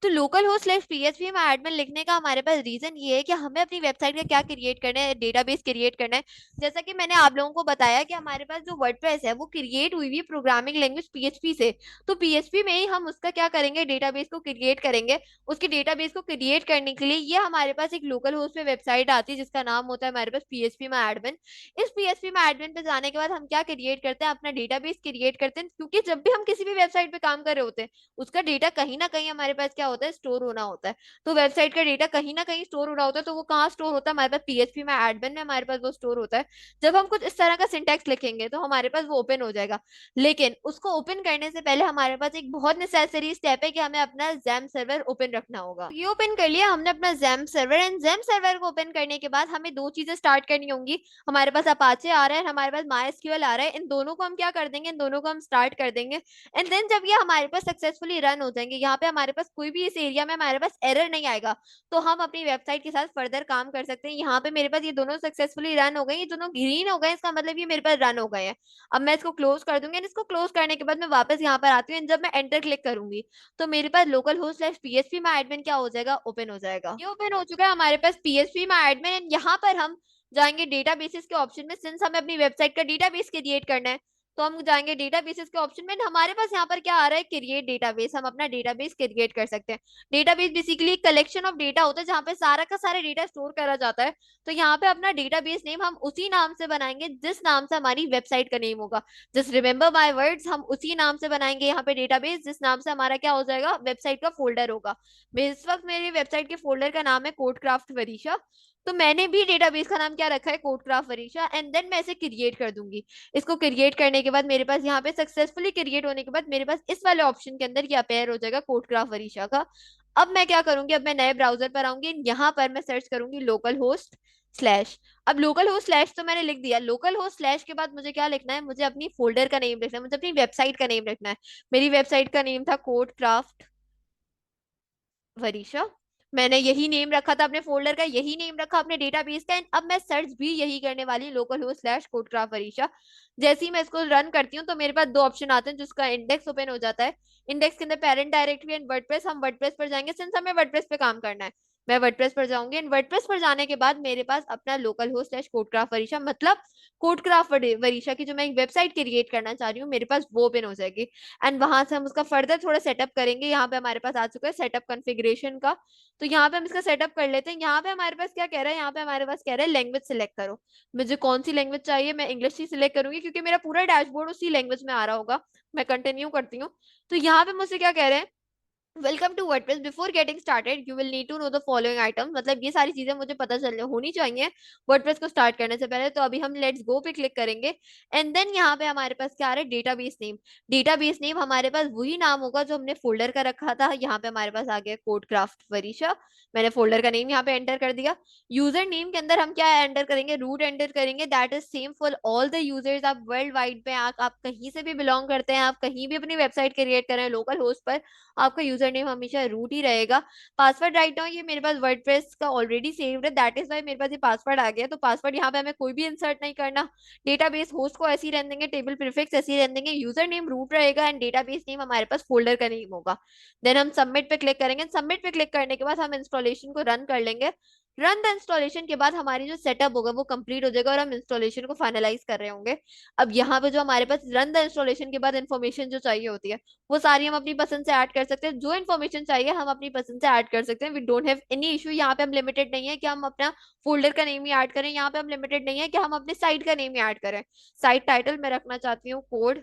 तो लोकल होस्ट स्लैश PHP में एडमिन लिखने का हमारे पास रीजन ये है कि हमें अपनी वेबसाइट का क्या क्रिएट करना है, डेटाबेस क्रिएट करना है। जैसा कि मैंने आप लोगों को बताया कि हमारे पास जो वर्डप्रेस है वो क्रिएट हुई हुई प्रोग्रामिंग लैंग्वेज PHP से। तो PHP में ही हम उसका क्या करेंगे, डेटाबेस को क्रिएट करेंगे। उसके डेटाबेस को क्रिएट करने के लिए ये हमारे पास एक लोकल होस्ट पे वेबसाइट आती है जिसका नाम होता है हमारे पास PHP में एडमिन। इस PHP में एडमिन पे जाने के बाद हम क्या क्रिएट करते हैं, अपना डेटाबेस क्रिएट करते हैं। क्योंकि जब भी हम किसी भी वेबसाइट पे काम कर रहे होते हैं उसका डेटा कहीं ना कहीं हमारे पास क्या होता है, स्टोर होना होता है। तो वेबसाइट का डेटा कहीं ना कहीं स्टोर होना होता है। तो वो कहाँ स्टोर होता है, हमारे पास PHP में एडमिन में हमारे पास वो स्टोर होता है। जब हम कुछ इस तरह का सिंटैक्स लिखेंगे तो हमारे पास वो ओपन हो जाएगा। लेकिन उसको ओपन करने से पहले हमारे पास एक बहुत नेसेसरी स्टेप है कि हमें अपना जैम सर्वर ओपन रखना होगा। ये ओपन कर लिया हमने अपना jam server. And jam server को ओपन करने के बाद हमें दो चीजें स्टार्ट करनी होंगी। हमारे पास अपाचे आ रहा है, हमारे पास MySQL आ रहा है। इन दोनों को हम क्या कर देंगे, इन दोनों को हम स्टार्ट कर देंगे। एंड देन जब ये हमारे पास सक्सेसफुली रन हो जाएंगे, यहाँ पे हमारे पास कोई भी इस एरिया में हमारे पास एरर नहीं आएगा, तो हम अपनी वेबसाइट के साथ फर्दर काम कर सकते हैं। यहाँ पे मेरे पास ये दोनों सक्सेसफुली रन हो गए, ये दोनों ग्रीन हो गए, इसका मतलब ये मेरे पास रन हो गए हैं। अब मैं इसको क्लोज कर दूंगी। इसको क्लोज करने के बाद मैं वापस यहाँ पर आती हूँ। जब मैं एंटर क्लिक करूंगी तो मेरे पास local host slash PHP my admin क्या हो जाएगा, ओपन हो जाएगा। ये ओपन हो चुका है हमारे पास PHP माई एडमिन। यहाँ पर हम जाएंगे डेटाबेसेस के ऑप्शन में। सिंस हमें अपनी वेबसाइट का डेटाबेस क्रिएट करना है तो हम जाएंगे डेटाबेसेस के ऑप्शन में। हमारे पास यहाँ पर क्या आ रहा है, क्रिएट डेटाबेस। हम अपना डेटाबेस क्रिएट कर सकते हैं। Database basically collection of data होता है जहाँ पे सारा का सारा डेटा स्टोर करा जाता है। तो यहाँ पे अपना डेटाबेस नेम हम उसी नाम से बनाएंगे जिस नाम से हमारी वेबसाइट का नेम होगा। जस्ट रिमेंबर माय वर्ड्स, हम उसी नाम से बनाएंगे यहाँ पे डेटाबेस जिस नाम से हमारा क्या हो जाएगा, वेबसाइट का फोल्डर होगा। इस वक्त मेरी वेबसाइट के फोल्डर का नाम है कोडक्राफ्ट वरीशा। तो मैंने भी डेटाबेस का नाम क्या रखा है, कोडक्राफ्ट वरीशा। एंड देन मैं इसे क्रिएट कर दूंगी। इसको क्रिएट करने के बाद मेरे पास यहाँ पे सक्सेसफुली क्रिएट होने के बाद मेरे पास इस वाले ऑप्शन के अंदर ये अपेयर हो जाएगा कोडक्राफ्ट वरीशा का। अब मैं क्या करूंगी, अब मैं नए ब्राउजर पर आऊंगी, यहाँ पर मैं सर्च करूंगी लोकल होस्ट स्लैश। अब लोकल होस्ट स्लैश तो मैंने लिख दिया, लोकल होस्ट स्लैश के बाद मुझे क्या लिखना है, मुझे अपनी फोल्डर का नेम लिखना है, मुझे अपनी वेबसाइट का नेम लिखना है। मेरी वेबसाइट का नेम था कोड क्राफ्ट वरीशा। मैंने यही नेम रखा था अपने फोल्डर का, यही नेम रखा अपने डेटाबेस का, and अब मैं सर्च भी यही करने वाली हूँ, local host slash code craft Varisha. जैसे ही मैं इसको रन करती हूँ तो मेरे पास दो ऑप्शन आते हैं जिसका इंडेक्स ओपन हो जाता है। इंडेक्स के अंदर पेरेंट डायरेक्टरी एंड वर्डप्रेस, हम वर्डप्रेस पर जाएंगे सिंस हमें वर्डप्रेस पे काम करना है। मैं वर्डप्रेस पर जाऊंगी एंड वर्डप्रेस पर जाने के बाद मेरे पास अपना local host slash code craft Varisha, मतलब कोड क्राफ्ट वरीशा की जो मैं एक वेबसाइट क्रिएट करना चाह रही हूँ, मेरे पास वो ओपन हो जाएगी। एंड वहां से हम उसका फर्दर थोड़ा सेटअप करेंगे। यहाँ पे हमारे पास आ चुका है सेटअप कॉन्फ़िगरेशन का, तो यहाँ पे हम इसका सेटअप कर लेते हैं। यहाँ पे हमारे पास क्या कह रहा है, यहाँ पे हमारे पास कह रहा है लैंग्वेज सिलेक्ट करो। मुझे कौन सी लैंग्वेज चाहिए, मैं इंग्लिश ही सिलेक्ट करूंगी क्योंकि मेरा पूरा डैशबोर्ड उसी लैंग्वेज में आ रहा होगा। मैं कंटिन्यू करती हूँ। तो यहाँ पे मुझसे क्या कह रहे हैं, welcome to WordPress, before getting started you will need to know the following item, मतलब ये सारी चीजें मुझे पता चल होनी चाहिए वर्डप्रेस को स्टार्ट करने से पहले। तो अभी हम लेट्स गो पे क्लिक करेंगे एंड देन यहाँ पे हमारे पास क्या आ रहा है, डेटाबेस नेम। डेटाबेस नेम हमारे पास वही नाम होगा जो हमने फोल्डर का रखा था। यहाँ पे हमारे पास आ गया कोड क्राफ्ट वरीशा, मैंने फोल्डर का नेम यहाँ पे एंटर कर दिया। यूजर नेम के अंदर हम क्या एंटर करेंगे, रूट एंटर करेंगे, that is same for all the users. आप वर्ल्ड वाइड पे आप कहीं से भी बिलोंग करते हैं, आप कहीं भी अपनी वेबसाइट क्रिएट कर रहे हैं लोकल होस्ट पर, आपका यूजर नेम हमेशा रूट ही रहेगा। पासवर्ड राइट नाउ ये मेरे पास वर्डप्रेस का ऑलरेडी सेव्ड है, दैट इज वाई मेरे पास ये पासवर्ड आ गया। तो पासवर्ड यहाँ पे हमें कोई भी इंसर्ट नहीं करना। डेटाबेस होस्ट को ऐसे ही रहने देंगे, टेबल प्रीफिक्स ऐसे ही रहने देंगे, यूजर नेम रूट रहेगा एंड डेटाबेस नेम हमारे पास फोल्डर का नेम होगा। देन हम सबमिट पे क्लिक करेंगे। सबमिट पे क्लिक करने के बाद हम इंस्टॉलेशन को रन कर लेंगे। रन द इंस्टॉलेशन के बाद हमारी जो सेटअप होगा वो कंप्लीट हो जाएगा और हम इंस्टॉलेशन को फाइनलाइज कर रहे होंगे। अब यहाँ पे जो हमारे पास रन द इंस्टॉलेशन के बाद इन्फॉर्मेशन जो चाहिए होती है वो सारी हम अपनी पसंद से ऐड कर सकते हैं। जो इन्फॉर्मेशन चाहिए हम अपनी पसंद से ऐड कर सकते हैं, we don't have any issue. यहाँ पे हम लिमिटेड नहीं है कि हम अपना फोल्डर का नेम ही ऐड करें, यहाँ पे हम लिमिटेड नहीं है कि हम अपने साइट का नेम ही ऐड करें। साइट टाइटल मैं रखना चाहती हूँ कोड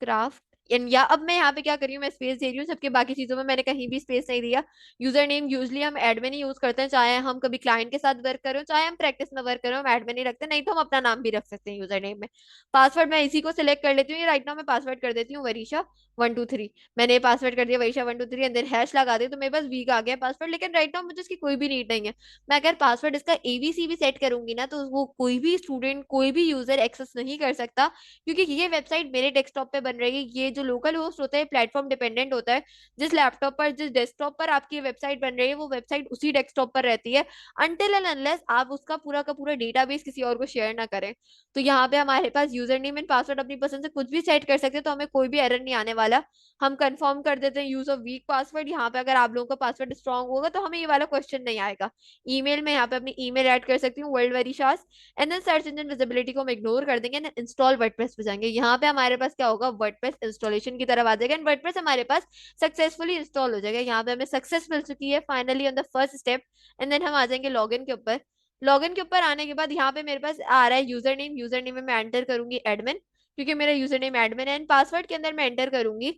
क्राफ्ट या अब मैं यहाँ पे क्या कर रही हूँ, मैं स्पेस दे रही हूँ, जबकि बाकी चीजों में मैंने कहीं भी स्पेस नहीं दिया। यूजर नेम यूजली हम एडमिन ही यूज करते हैं, चाहे हम कभी क्लाइंट के साथ वर्क करें चाहे हम प्रैक्टिस में वर्क करें, हम एडमिन ही रखते हैं, नहीं तो हम अपना नाम भी रख सकते हैं यूजर नेम में। पासवर्ड मैं इसी को सिलेक्ट कर लेती हूँ, ये राइट नाउ मैं पासवर्ड कर देती हूँ वरीशा 123। मैंने ये पासवर्ड कर दिया वरीशा 123 अंदर हैश लगा दी तो मेरे पास वीक आ गया पासवर्ड, लेकिन राइट नाउ मुझे इसकी कोई भी नीड नहीं है। मैं अगर पासवर्ड इसका एबीसी भी सेट करूंगी ना तो वो कोई भी स्टूडेंट कोई भी यूजर एक्सेस नहीं कर सकता, क्योंकि ये वेबसाइट मेरे डेस्कटॉप पे बन रही है। ये जो लोकल होस्ट होता है प्लेटफॉर्म डिपेंडेंट होता है, जिस लैपटॉप पर जिस डेस्कटॉप पर आपकी वेबसाइट बन रही है वो वेबसाइट उसी डेस्कटॉप पर रहती है, अनटिल एंड अनलेस आप उसका पूरा का पूरा डेटाबेस किसी और को शेयर ना करें। तो यहाँ पे हमारे पास यूजर नेम एंड पासवर्ड अपनी पसंद से कुछ भी सेट कर सकते हैं, तो हमें कोई भी एरर नहीं आने वाला। हम कंफर्म कर देते हैं यूज ऑफ वीक पासवर्ड। यहाँ पे अगर आप लोगों का पासवर्ड स्ट्रांग होगा तो हमें ये वाला क्वेश्चन नहीं आएगा। ईमेल में यहाँ पे अपनी ईमेल ऐड कर सकती हूँ वर्ल्ड वेरी शास, and then search engine visibility को हम इग्नोर कर देंगे एंड इंस्टॉल वर्डप्रेस पे जाएंगे। यहाँ पे हमारे पास क्या होगा, वर्डप्रेस इंस्टॉलेशन की तरफ आ जाएगा एंड वर्डप्रेस हमारे पास सक्सेसफुली इंस्टॉल हो जाएगा। यहाँ पे हमें सक्सेस मिल चुकी है finally on the first step. And then हम आ जाएंगे लॉगिन के ऊपर। लॉगिन के ऊपर आने के बाद यहाँ पे मेरे पास आ रहा है यूजर नेम। यूजर नेम में मैं एंटर करूंगी एडमिन, क्योंकि मेरा यूजर नेम एडमिन है, एंड पासवर्ड के अंदर मैं एंटर करूंगी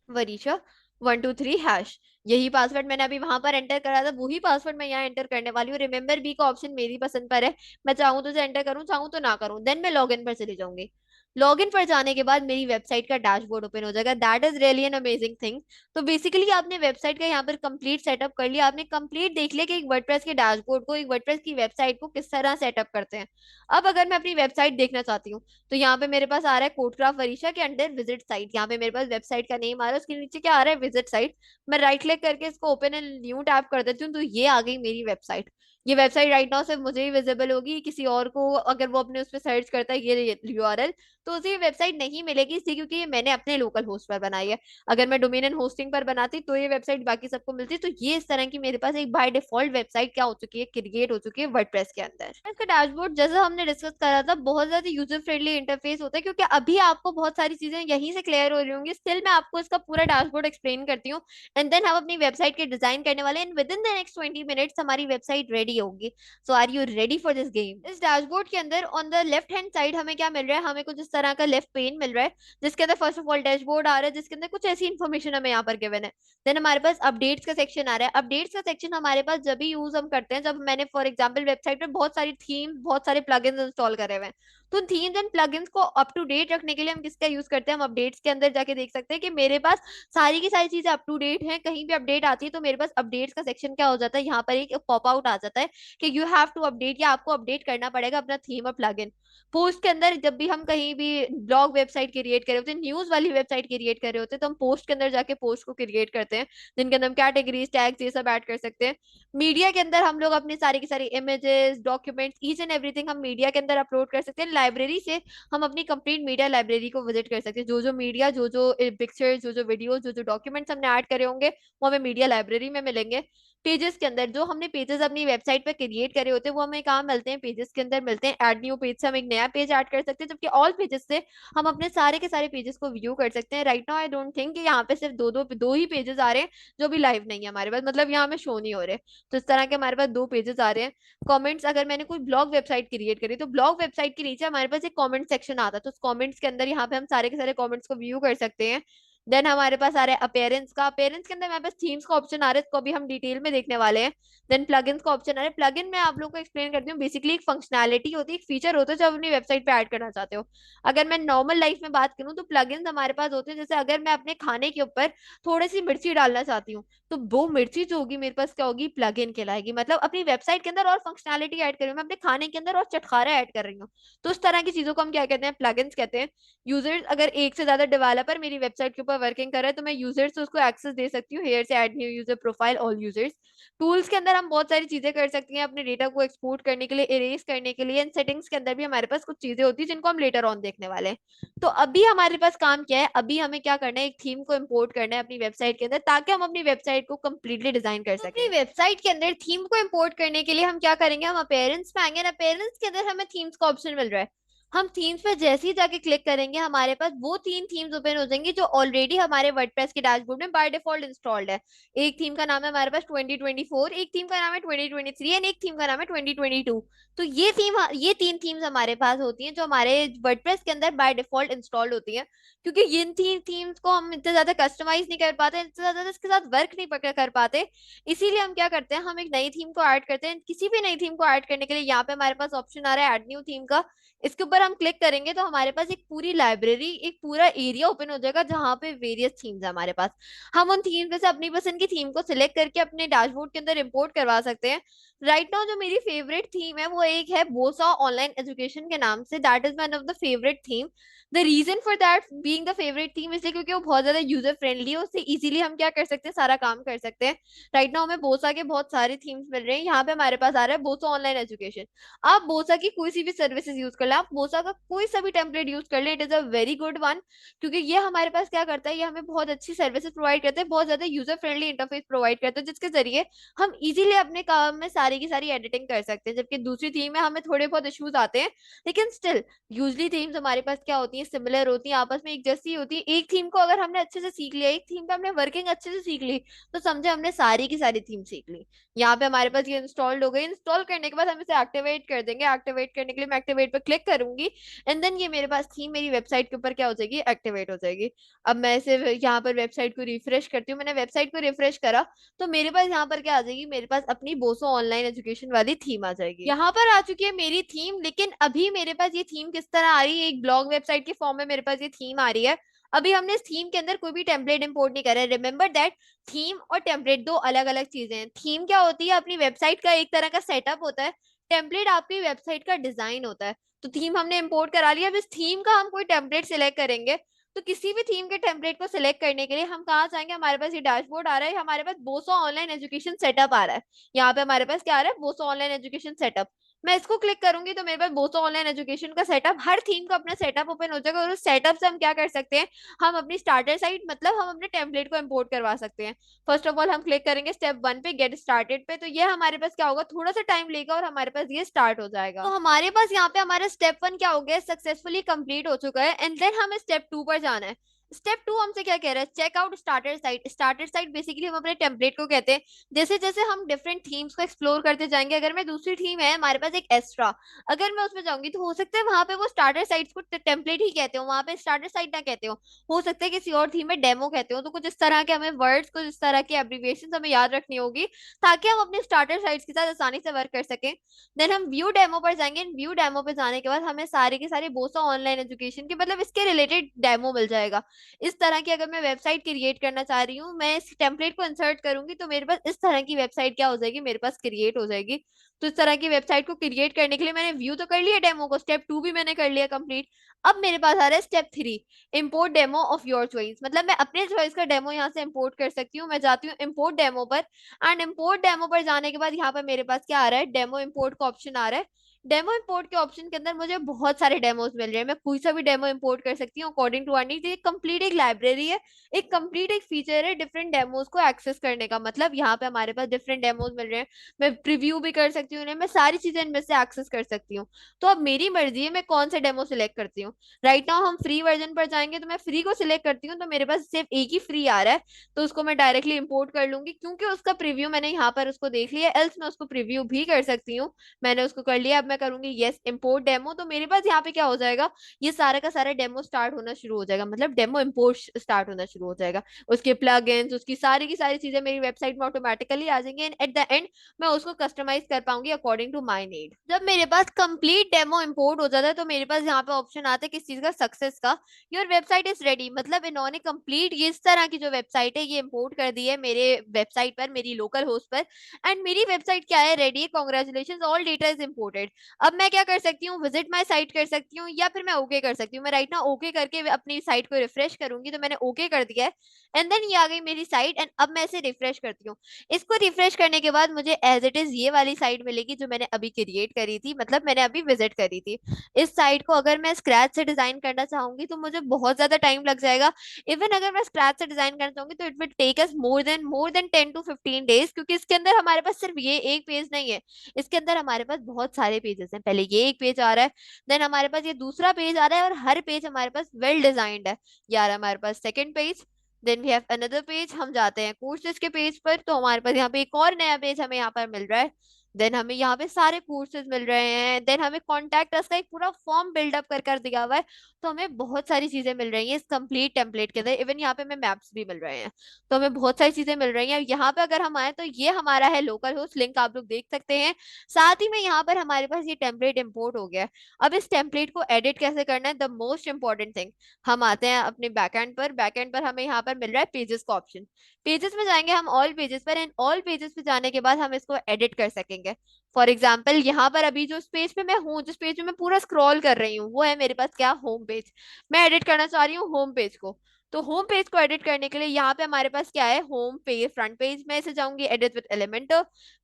वरीशा 123 हैश। यही पासवर्ड मैंने अभी वहां पर एंटर करा था, वही पासवर्ड मैं यहाँ एंटर करने वाली हूँ। रिमेंबर बी का ऑप्शन मेरी पसंद पर है, मैं चाहूँ तो एंटर करूँ चाहूँ तो ना करूँ। देन मैं लॉगिन पर चली जाऊंगी। लॉगिन पर जाने के बाद मेरी वेबसाइट का डैशबोर्ड ओपन हो जाएगा, that is really an amazing thing. तो बेसिकली आपने वेबसाइट का यहाँ पर कंप्लीट सेटअप कर लिया, आपने कंप्लीट देख लिया कि एक वर्डप्रेस के डैशबोर्ड को, एक वर्डप्रेस की वेबसाइट को किस तरह सेटअप करते हैं। अब अगर मैं अपनी वेबसाइट देखना चाहती हूँ तो यहाँ पे मेरे पास आ रहा है कोडक्राफ्ट वरीशा के अंडर विजिट साइट। यहाँ पे मेरे पास वेबसाइट का नेम आ रहा है, उसके नीचे क्या आ रहा है, विजिट साइट। मैं राइट क्लिक करके इसको ओपन एंड न्यू टैब कर देती हूँ तो ये आ गई मेरी वेबसाइट। ये वेबसाइट राइट नाउ सिर्फ मुझे ही विजिबल होगी, किसी और को अगर वो अपने उस पर सर्च करता है ये यूआरएल तो उसे ये वेबसाइट नहीं मिलेगी, इसलिए क्योंकि ये मैंने अपने लोकल होस्ट पर बनाई है। अगर मैं डोमेन एंड होस्टिंग पर बनाती तो ये वेबसाइट बाकी सबको मिलती। तो ये इस तरह की मेरे पास एक बाय डिफॉल्ट वेबसाइट क्या हो चुकी है, क्रिएट हो चुकी है वर्डप्रेस के अंदर। इसका डैशबोर्ड जैसा हमने डिस्कस करा था बहुत ज्यादा यूजर फ्रेंडली इंटरफेस होता है, क्योंकि अभी आपको बहुत सारी चीजें यहीं से क्लियर हो रही होंगी। स्टिल मैं आपको इसका पूरा डैशबोर्ड एक्सप्लेन करती हूँ एंड देन हम अपनी वेबसाइट के डिजाइन करने वाले हैं, and with in the next 20 minutes हमारी वेबसाइट रेडी होगी। So are you ready for this game. इस डैशबोर्ड के अंदर on the left hand side हमें क्या मिल रहा है, हमें कुछ इस तरह का लेफ्ट पेन मिल रहा है जिसके अंदर फर्स्ट ऑफ ऑल डैशबोर्ड आ रहा है, जिसके अंदर कुछ ऐसी इन्फॉर्मेशन हमें यहाँ पर गिवन है। देन हमारे पास अपडेट्स का सेक्शन आ रहा है। अपडेट्स का सेक्शन हमारे पास जब भी यूज हम करते हैं जब मैंने फॉर एग्जांपल वेबसाइट पे बहुत सारी थीम बहुत सारे प्लगइन्स इंस्टॉल करे हुए हैं, तो थीम्स एंड प्लगइन्स को अप टू डेट रखने के लिए हम किसका यूज करते हैं, हम अपडेट्स के अंदर जाके देख सकते हैं कि मेरे पास सारी की सारी चीजें अप टू डेट है। कहीं भी अपडेट आती है तो मेरे पास अपडेट्स का सेक्शन क्या हो जाता है, यहाँ पर एक पॉप आउट आ जाता है कि यू हैव टू अपडेट, या आपको अपडेट करना पड़ेगा अपना थीम और प्लगइन। पोस्ट के अंदर जब भी हम कहीं भी ब्लॉग वेबसाइट क्रिएट कर रहे होते हैं, न्यूज वाली वेबसाइट क्रिएट कर रहे होते हैं, तो हम पोस्ट के अंदर जाके पोस्ट को क्रिएट करते हैं, जिनके अंदर हम कैटेगरीज टैग्स ये सब ऐड कर सकते हैं। मीडिया के अंदर हम लोग अपने सारी की सारी images documents each and everything हम मीडिया के अंदर अपलोड कर सकते हैं। लाइब्रेरी से हम अपनी कंप्लीट मीडिया लाइब्रेरी को विजिट कर सकते हैं, जो जो मीडिया जो जो पिक्चर्स जो जो वीडियो जो जो डॉक्यूमेंट्स हमने ऐड करे होंगे वो हमें मीडिया लाइब्रेरी में मिलेंगे। पेजेस के अंदर जो हमने पेजेस अपनी वेबसाइट पे क्रिएट करे होते हैं वो हमें कहाँ मिलते हैं, पेजेस के अंदर मिलते हैं। ऐड न्यू पेज से हम एक नया पेज ऐड कर सकते हैं, जबकि ऑल पेजेस से हम अपने सारे के सारे पेजेस को व्यू कर सकते हैं। Right now I don't think कि यहाँ पे सिर्फ दो ही पेजेस आ रहे हैं जो भी लाइव नहीं है हमारे पास, मतलब यहाँ में शो नहीं हो रहे। तो इस तरह के हमारे पास दो पेजेस आ रहे हैं। कमेंट्स, अगर मैंने कोई ब्लॉग वेबसाइट क्रिएट करी तो ब्लॉग वेबसाइट के नीचे हमारे पास एक कमेंट सेक्शन आता है, तो उस कमेंट्स के अंदर यहाँ पे हम सारे के सारे कमेंट्स को व्यू कर सकते हैं। देन हमारे पास आ रहा है अपेयरेंस का, अपेयरेंस के अंदर हमारे पास थीम्स का ऑप्शन आ रहा है, इसको अभी हम डिटेल में देखने वाले हैं। देन प्लगइन्स का ऑप्शन आ रहा है। प्लगइन मैं आप लोगों को एक्सप्लेन करती हूँ, बेसिकली एक फंक्शनैलिटी होती है, एक फीचर होता है जो आप अपनी वेबसाइट पे ऐड करना चाहते हो। अगर मैं नॉर्मल लाइफ में बात करूँ तो प्लगइन्स हमारे पास होते हैं, जैसे अगर मैं अपने खाने के ऊपर थोड़ी सी मिर्ची डालना चाहती हूँ, तो वो मिर्ची जो होगी मेरे पास क्या होगी, प्लगइन कहलाएगी। मतलब अपनी वेबसाइट के अंदर और फंक्शनैलिटी ऐड कर रही हूँ मैं, अपने खाने के अंदर और चटखारा ऐड कर रही हूँ। तो उस तरह की चीजों को हम क्या कहते हैं, प्लगइन्स कहते हैं। यूजर्स, अगर एक से ज्यादा डेवलपर मेरी वेबसाइट के ऊपर वर्किंग कर रहे हैं तो मैं यूजर्स से उसको एक्सेस दे सकती हूँ, हेयर से add new user profile all users. Tools के अंदर हम बहुत सारी चीजें कर सकती हैं अपने डेटा को एक्सपोर्ट करने के लिए, इरेज करने के लिए। सेटिंग्स के अंदर भी हमारे पास कुछ चीजें होती है जिनको हम लेटर ऑन देखने वाले हैं। तो अभी हमारे पास काम क्या है, अभी हमें क्या करना है, एक थीम को इम्पोर्ट करना है अपनी वेबसाइट के अंदर, ताकि हम अपनी वेबसाइट को कंप्लीटली डिजाइन कर सकें। अपनी वेबसाइट के अंदर थीम को इम्पोर्ट करने के लिए हम क्या करेंगे, हम अपेयरेंस में आएंगे। अपेयरेंस के अंदर हमें थीम्स का ऑप्शन मिल रहा है। हम थीम्स पे जैसे ही जाके क्लिक करेंगे हमारे पास वो तीन थीम्स ओपन हो जाएंगी जो ऑलरेडी हमारे वर्डप्रेस के डैशबोर्ड में बाय डिफॉल्ट इंस्टॉल्ड है। एक थीम का नाम है हमारे पास 2024, एक थीम का नाम है 2023 एंड एक थीम का नाम है 2022। तो ये तीन थीम्स हमारे पास होती हैं जो हमारे वर्डप्रेस के अंदर बाय डिफॉल्ट इंस्टॉल्ड होती हैं। क्योंकि इन तीन थीम्स को हम इतने ज्यादा कस्टमाइज नहीं कर पाते, इतने ज्यादा इसके साथ वर्क नहीं पकड़ कर पाते, इसीलिए हम क्या करते हैं, हम एक नई थीम को ऐड करते हैं। किसी भी नई थीम को ऐड करने के लिए यहाँ पे हमारे पास ऑप्शन आ रहा है ऐड न्यू थीम का। इसके ऊपर हम क्लिक करेंगे तो हमारे पास एक पूरी लाइब्रेरी, एक पूरा एरिया ओपन हो जाएगा जहाँ पे वेरियस थीम्स है हमारे पास। हम उन थीम में से अपनी पसंद की थीम को सिलेक्ट करके अपने डैशबोर्ड के अंदर इंपोर्ट करवा सकते हैं। राइट नाउ जो मेरी फेवरेट थीम है वो एक है बोसा ऑनलाइन एजुकेशन के नाम से, that is one of the favourite theme. The reason for that being the favourite theme इसलिए क्योंकि वो बहुत ज्यादा यूजर फ्रेंडली है, उससे इजीली हम क्या कर सकते हैं, सारा काम कर सकते हैं। राइट नाउ हमें बोसा के बहुत सारे थीम्स मिल रहे हैं। यहाँ पे हमारे पास आ रहा है बोसा ऑनलाइन एजुकेशन। आप बोसा की कोई सी भी सर्विसेज यूज कर ले, आप बोसा का कोई सा भी टेम्पलेट यूज कर ले, it is a very good one. क्योंकि ये हमारे पास क्या करता है, ये हमें बहुत अच्छी सर्विसेज प्रोवाइड करते हैं, बहुत ज्यादा यूजर फ्रेंडली इंटरफेस प्रोवाइड करते हैं, जिसके जरिए हम इजीली अपने काम में सारी की सारी एडिटिंग कर सकते हैं। जबकि दूसरी थीम में हमें थोड़े बहुत इश्यूज आते हैं, लेकिन स्टिल यूजली थीम्स हमारे पास क्या होती है, सिमिलर होती है, आपस में एक जैसी होती है। एक थीम को अगर हमने अच्छे से सीख लिया, एक थीम पे हमने वर्किंग अच्छे से सीख ली, तो समझे हमने सारी की सारी थीम सीख ली। यहाँ पे हमारे पास ये इंस्टॉल्ड हो गई। इंस्टॉल करने के बाद हम इसे एक्टिवेट कर देंगे। एक्टिवेट करने के लिए मैं एक्टिवेट पर क्लिक करूंगी एंड देन ये मेरे पास थीम मेरी वेबसाइट के ऊपर क्या हो जाएगी, एक्टिवेट हो जाएगी। अब मैं इसे यहाँ पर वेबसाइट को रिफ्रेश करती हूँ। मैंने वेबसाइट को रिफ्रेश करा तो मेरे पास यहाँ पर क्या आ जाएगी, मेरे पास अपनी बोसो ऑनलाइन एजुकेशन वाली थीम आ जाएगी। यहाँ पर आ चुकी है मेरी थीम, लेकिन अभी मेरे पास ये थीम किस तरह आ रही है, एक ब्लॉग वेबसाइट के फॉर्म में मेरे पास ये थीम आ रही है। अभी हमने इस थीम के अंदर कोई भी टेम्पलेट इंपोर्ट नहीं करा है। रिमेंबर दैट थीम और टेम्पलेट दो अलग अलग चीजें हैं। थीम क्या होती है, अपनी वेबसाइट का एक तरह का सेटअप होता है। टेम्पलेट आपकी वेबसाइट का डिजाइन होता है। तो थीम हमने इंपोर्ट करा लिया, अब इस थीम का हम कोई टेम्पलेट सिलेक्ट करेंगे। तो किसी भी थीम के टेम्पलेट को सिलेक्ट करने के लिए हम कहाँ जाएंगे, हमारे पास ये डैशबोर्ड आ रहा है, हमारे पास बोसो ऑनलाइन एजुकेशन सेटअप आ रहा है। यहाँ पे हमारे पास क्या आ रहा है, बोसो ऑनलाइन एजुकेशन सेटअप। मैं इसको क्लिक करूंगी तो मेरे पास बोसो ऑनलाइन एजुकेशन का सेटअप, हर थीम का अपना सेटअप ओपन हो जाएगा। और उस सेटअप से हम क्या कर सकते हैं, हम अपनी स्टार्टर साइट मतलब हम अपने टेम्पलेट को इंपोर्ट करवा सकते हैं। फर्स्ट ऑफ ऑल हम क्लिक करेंगे स्टेप 1 पे, गेट स्टार्टेड पे। तो ये हमारे पास क्या होगा, थोड़ा सा टाइम लेगा और हमारे पास ये स्टार्ट हो जाएगा। तो हमारे पास यहाँ पे हमारा स्टेप 1 क्या हो गया, सक्सेसफुली कंप्लीट हो चुका है। एंड देन हमें स्टेप 2 पर जाना है। स्टेप टू हमसे क्या कह रहा है, check out starter site. Starter site basically हम अपने टेम्पलेट को कहते हैं। जैसे जैसे हम डिफरेंट थीम्स को एक्सप्लोर करते जाएंगे, अगर मैं दूसरी थीम है हमारे पास एक एस्ट्रा, अगर मैं उसमें जाऊंगी तो हो सकता है वहां पे वो स्टार्टर साइट्स को टेम्पलेट ही कहते हो, वहां पे स्टार्टर साइट ना कहते हो सकता है किसी और थीम में डेमो कहते हो। तो कुछ इस तरह के हमें वर्ड्स, कुछ इस तरह की एब्रिविएशन हमें याद रखनी होगी ताकि हम अपने स्टार्टर साइट्स के साथ आसानी से वर्क कर सकें। देन हम व्यू डेमो पर जाएंगे। व्यू डेमो पे जाने के बाद हमें सारे के सारे बोसा ऑनलाइन एजुकेशन के मतलब इसके रिलेटेड डेमो मिल जाएगा। इस तरह की अगर मैं वेबसाइट क्रिएट करना चाह रही हूँ, मैं इस टेम्पलेट को इंसर्ट करूंगी तो मेरे पास इस तरह की वेबसाइट क्या हो जाएगी, मेरे पास क्रिएट हो जाएगी। तो इस तरह की वेबसाइट को क्रिएट करने के लिए मैंने व्यू तो कर लिया डेमो को, स्टेप टू भी मैंने कर लिया कंप्लीट। अब मेरे पास आ रहा है step three, import demo of your choice. मतलब मैं अपने चॉइस का डेमो यहाँ से इम्पोर्ट कर सकती हूँ। मैं जाती हूँ इम्पोर्ट डेमो पर, एंड इम्पोर्ट डेमो पर जाने के बाद यहाँ पर मेरे पास क्या आ रहा है, डेमो इम्पोर्ट का ऑप्शन आ रहा है। डेमो इंपोर्ट के ऑप्शन के अंदर मुझे बहुत सारे डेमोस मिल रहे हैं, मैं कोई सा भी डेमो इंपोर्ट कर सकती हूँ अकॉर्डिंग टू आर नीड। ये कंप्लीट एक लाइब्रेरी है, एक कंप्लीट एक फीचर है डिफरेंट डेमोस को एक्सेस करने का। मतलब यहाँ पे हमारे पास डिफरेंट डेमोस मिल रहे हैं, मैं प्रीव्यू भी कर सकती हूँ उन्हें, मैं सारी चीजें इनमें से एक्सेस कर सकती हूँ। तो अब मेरी मर्जी है मैं कौन से डेमो सिलेक्ट करती हूँ। राइट नाउ हम फ्री वर्जन पर जाएंगे, तो मैं फ्री को सिलेक्ट करती हूँ, तो मेरे पास सिर्फ एक ही फ्री आ रहा है, तो उसको मैं डायरेक्टली इंपोर्ट कर लूंगी क्योंकि उसका प्रीव्यू मैंने यहाँ पर उसको देख लिया। एल्स मैं उसको प्रीव्यू भी कर सकती हूँ, मैंने उसको कर लिया। अब मैं करूंगी यस इंपोर्ट डेमो, तो मेरे पास यहाँ पे क्या हो जाएगा, ये सारा का सारा डेमो स्टार्ट होना शुरू हो जाएगा, मतलब डेमो इंपोर्ट स्टार्ट होना शुरू हो जाएगा। उसके प्लगइन्स, उसकी सारी की सारी चीजें मेरी वेबसाइट में ऑटोमेटिकली आ जाएंगी, एंड एट द एंड मैं उसको कस्टमाइज कर पाऊंगी अकॉर्डिंग टू माई नीड। जब मेरे पास कंप्लीट डेमो इंपोर्ट हो जाता है तो मेरे पास यहाँ पे ऑप्शन आता है किस चीज का, सक्सेस का। योर वेबसाइट इज रेडी, मतलब इन्होंने कंप्लीट ये इस तरह की जो वेबसाइट है ये इंपोर्ट कर दी है मेरे वेबसाइट पर, मेरी लोकल होस्ट पर, एंड मेरी वेबसाइट क्या है, रेडी है, congratulation, all data is imported. अब मैं क्या कर सकती हूँ, विजिट माई साइट कर सकती हूँ या फिर मैं ओके कर सकती हूँ। मैं राइट ना ओके करके अपनी साइट को रिफ्रेश करूंगी, तो मैंने ओके कर दिया है, एंड देन ये आ गई मेरी साइट। एंड अब मैं इसे रिफ्रेश करती हूँ। इसको रिफ्रेश करने के बाद मुझे एज इट इज ये वाली साइट मिलेगी जो मैंने अभी क्रिएट करी थी, मतलब मैंने अभी विजिट करी थी। इस साइट को अगर मैं स्क्रैच से डिजाइन करना चाहूंगी तो मुझे बहुत ज्यादा टाइम लग जाएगा। इवन अगर मैं स्क्रैच से डिजाइन करना चाहूंगी तो it will take us more than 10 to 15 days, क्योंकि इसके अंदर हमारे पास सिर्फ ये एक पेज नहीं है, इसके अंदर हमारे पास बहुत सारे पेजेस हैं। पहले ये एक पेज आ रहा है, देन हमारे पास ये दूसरा पेज आ रहा है, और हर पेज हमारे पास वेल डिजाइंड है। यार हमारे पास second page, then we have another page. हम जाते हैं कोर्सेज के पेज पर, तो हमारे पास यहाँ पे एक और नया पेज हमें यहाँ पर मिल रहा है। देन हमें यहाँ पे सारे कोर्सेज मिल रहे हैं, देन हमें कॉन्टैक्ट अस का एक पूरा फॉर्म बिल्डअप कर कर दिया हुआ है। तो हमें बहुत सारी चीजें मिल रही हैं इस कंप्लीट टेम्पलेट के अंदर। इवन यहाँ पे हमें मैप्स भी मिल रहे हैं, तो हमें बहुत सारी चीजें मिल रही हैं। यहाँ पे अगर हम आए तो ये हमारा है लोकल होस्ट, लिंक आप लोग देख सकते हैं। साथ ही में यहाँ पर हमारे पास ये टेम्पलेट इंपोर्ट हो गया है। अब इस टेम्पलेट को एडिट कैसे करना है, द मोस्ट इंपॉर्टेंट थिंग, हम आते हैं अपने बैकएंड पर। बैकएंड पर हमें यहाँ पर मिल रहा है पेजेस का ऑप्शन। पेजेस में जाएंगे हम ऑल पेजेस पर, एंड ऑल पेजेस पे जाने के बाद हम इसको एडिट कर सकेंगे। फॉर एग्जाम्पल यहाँ पर अभी जो पेज पे मैं हूँ, जिस पेज पे मैं पूरा स्क्रॉल कर रही हूँ, वो है मेरे पास क्या, होम पेज। मैं एडिट करना चाह रही हूँ होम पेज को। तो होम पेज को एडिट करने के लिए यहाँ पे हमारे पास क्या है, होम पेज, फ्रंट पेज। मैं इसे जाऊंगी एडिट विद एलिमेंट,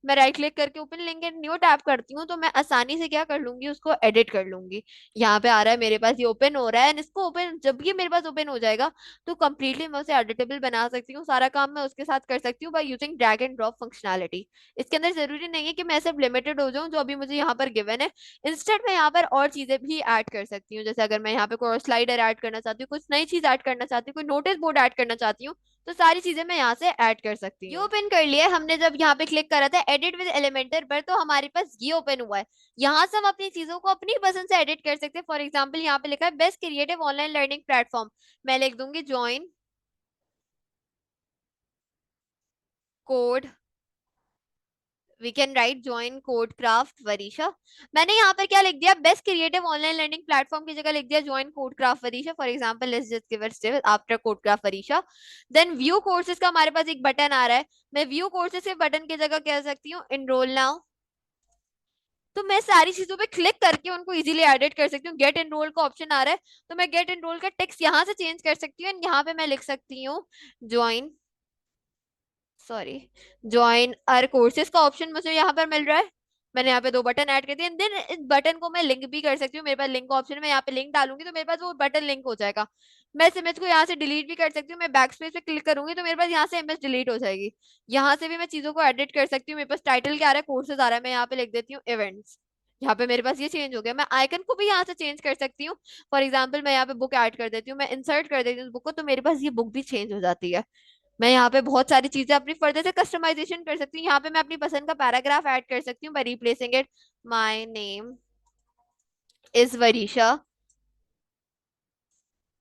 मैं राइट क्लिक करके open link and new tap करती हूँ, तो मैं आसानी से क्या कर लूंगी, उसको एडिट कर लूंगी। यहाँ पे आ रहा है मेरे पास, ये ओपन हो रहा है, एंड इसको ओपन, जब ये मेरे पास ओपन हो जाएगा तो कंप्लीटली मैं उसे एडिटेबल बना सकती हूँ। सारा काम मैं उसके साथ कर सकती हूँ bye using drag and drop functionality. इसके अंदर जरूरी नहीं है कि मैं सिर्फ लिमिटेड हो जाऊं जो अभी मुझे यहाँ पर गिवन है। इंस्टेड मैं यहाँ पर और चीजें भी ऐड कर सकती हूँ, जैसे अगर मैं यहाँ पे कोई स्लाइडर ऐड करना चाहती हूँ, कुछ नई चीज ऐड करना चाहती हूँ, कोई नोटिस बोर्ड ऐड करना चाहती हूँ, तो सारी चीजें मैं यहाँ से ऐड कर सकती हूँ। ये ओपन कर लिया है हमने। जब यहाँ पे क्लिक करा था एडिट विद एलिमेंटर पर, तो हमारे पास ये ओपन हुआ है। यहाँ से हम अपनी चीजों को अपनी पसंद से एडिट कर सकते हैं। फॉर एग्जाम्पल यहाँ पे लिखा है best creative online learning platform, मैं लिख दूंगी join code, we can write join code craft Varisha. मैंने यहाँ पर क्या लिख दिया, best creative online learning platform की जगह लिख दिया join code craft Varisha. For example let's just give it still after code craft Varisha. Then view courses का हमारे पास एक बटन आ रहा है, मैं व्यू कोर्सेज के बटन की जगह कह सकती हूँ इनरोल नाउ। तो मैं सारी चीजों पे क्लिक करके उनको इजीली एडिट कर सकती हूँ। गेट एनरोल का ऑप्शन आ रहा है, तो मैं गेट एनरोल का टेक्स्ट यहाँ से चेंज कर सकती हूँ, यहाँ पे मैं लिख सकती हूँ join, sorry, join are courses का ऑप्शन मुझे यहाँ पर मिल रहा है। मैंने यहाँ पे दो बटन ऐड कर दिए, देन इस बटन को मैं लिंक भी कर सकती हूँ। मेरे पास लिंक का ऑप्शन है, मैं यहाँ पे लिंक डालूंगी तो मेरे पास वो बटन लिंक हो जाएगा। मैं इस इमेज को यहाँ से डिलीट भी कर सकती हूँ, मैं बैक स्पेस पे क्लिक करूंगी तो मेरे पास यहाँ से इमेज डिलीट हो जाएगी। यहाँ से भी मैं चीजों को एडिट कर सकती हूँ। मेरे पास टाइटल क्या आ रहा है, कोर्सेज आ रहा है, मैं यहाँ पे लिख देती हूँ इवेंट्स। यहाँ पे मेरे पास ये चेंज हो गया। मैं आइकन को भी यहाँ से चेंज कर सकती हूँ। फॉर एग्जाम्पल मैं यहाँ पे बुक ऐड कर देती हूँ, मैं इंसर्ट कर देती हूँ बुक को, तो मेरे पास ये बुक भी चेंज हो जाती है। मैं यहाँ पे बहुत सारी चीजें अपनी फर्दर से कस्टमाइजेशन कर सकती हूँ। यहाँ पे मैं अपनी पसंद का पैराग्राफ ऐड कर सकती हूँ by replacing it, my name is Varisha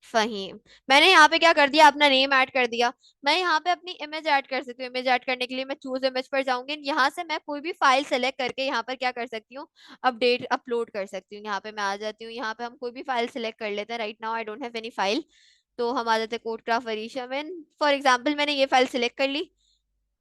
Fahim. मैंने यहाँ पे क्या कर दिया, अपना नेम ऐड कर दिया। मैं यहाँ पे अपनी इमेज ऐड कर सकती हूँ। इमेज ऐड करने के लिए मैं चूज इमेज पर जाऊंगी, यहाँ से मैं कोई भी फाइल सेलेक्ट करके यहाँ पर क्या कर सकती हूँ, अपडेट अपलोड कर सकती हूँ। यहाँ पे मैं आ जाती हूँ, यहाँ पे हम कोई भी फाइल सेलेक्ट कर लेते हैं। Right now I don't have any file, तो हम आ जाते हैं कोडक्राफ्ट वरीशा में। फॉर एग्जाम्पल मैंने ये फाइल सिलेक्ट कर ली,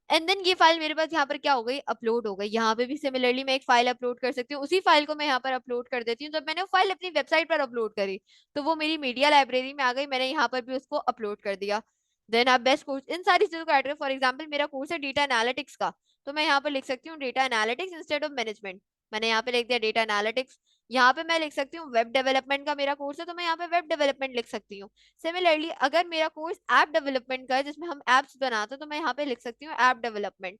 एंड देन ये फाइल मेरे पास यहाँ पर क्या हो गई, अपलोड हो गई। यहाँ पे भी सिमिलरली मैं एक फाइल अपलोड कर सकती हूँ, उसी फाइल को मैं यहाँ पर अपलोड कर देती हूँ। जब मैंने वो फाइल अपनी वेबसाइट पर अपलोड करी तो वो मेरी मीडिया लाइब्रेरी में आ गई, मैंने यहाँ पर भी उसको अपलोड कर दिया। देन आप बेस्ट कोर्स इन सारी चीजों को ऐड करें। फॉर एग्जाम्पल मेरा कोर्स है डेटा एनालिटिक्स का, तो मैं यहाँ पर लिख सकती हूँ data analytics instead of management. मैंने यहाँ पे लिख दिया डेटा एनालिटिक्स। यहाँ पे मैं लिख सकती हूँ वेब डेवलपमेंट का मेरा कोर्स है, तो मैं यहाँ पे वेब डेवलपमेंट लिख सकती हूँ। सिमिलरली अगर मेरा कोर्स ऐप डेवलपमेंट का है जिसमें हम एप्स बनाते हैं, तो मैं यहाँ पे लिख सकती हूँ app development.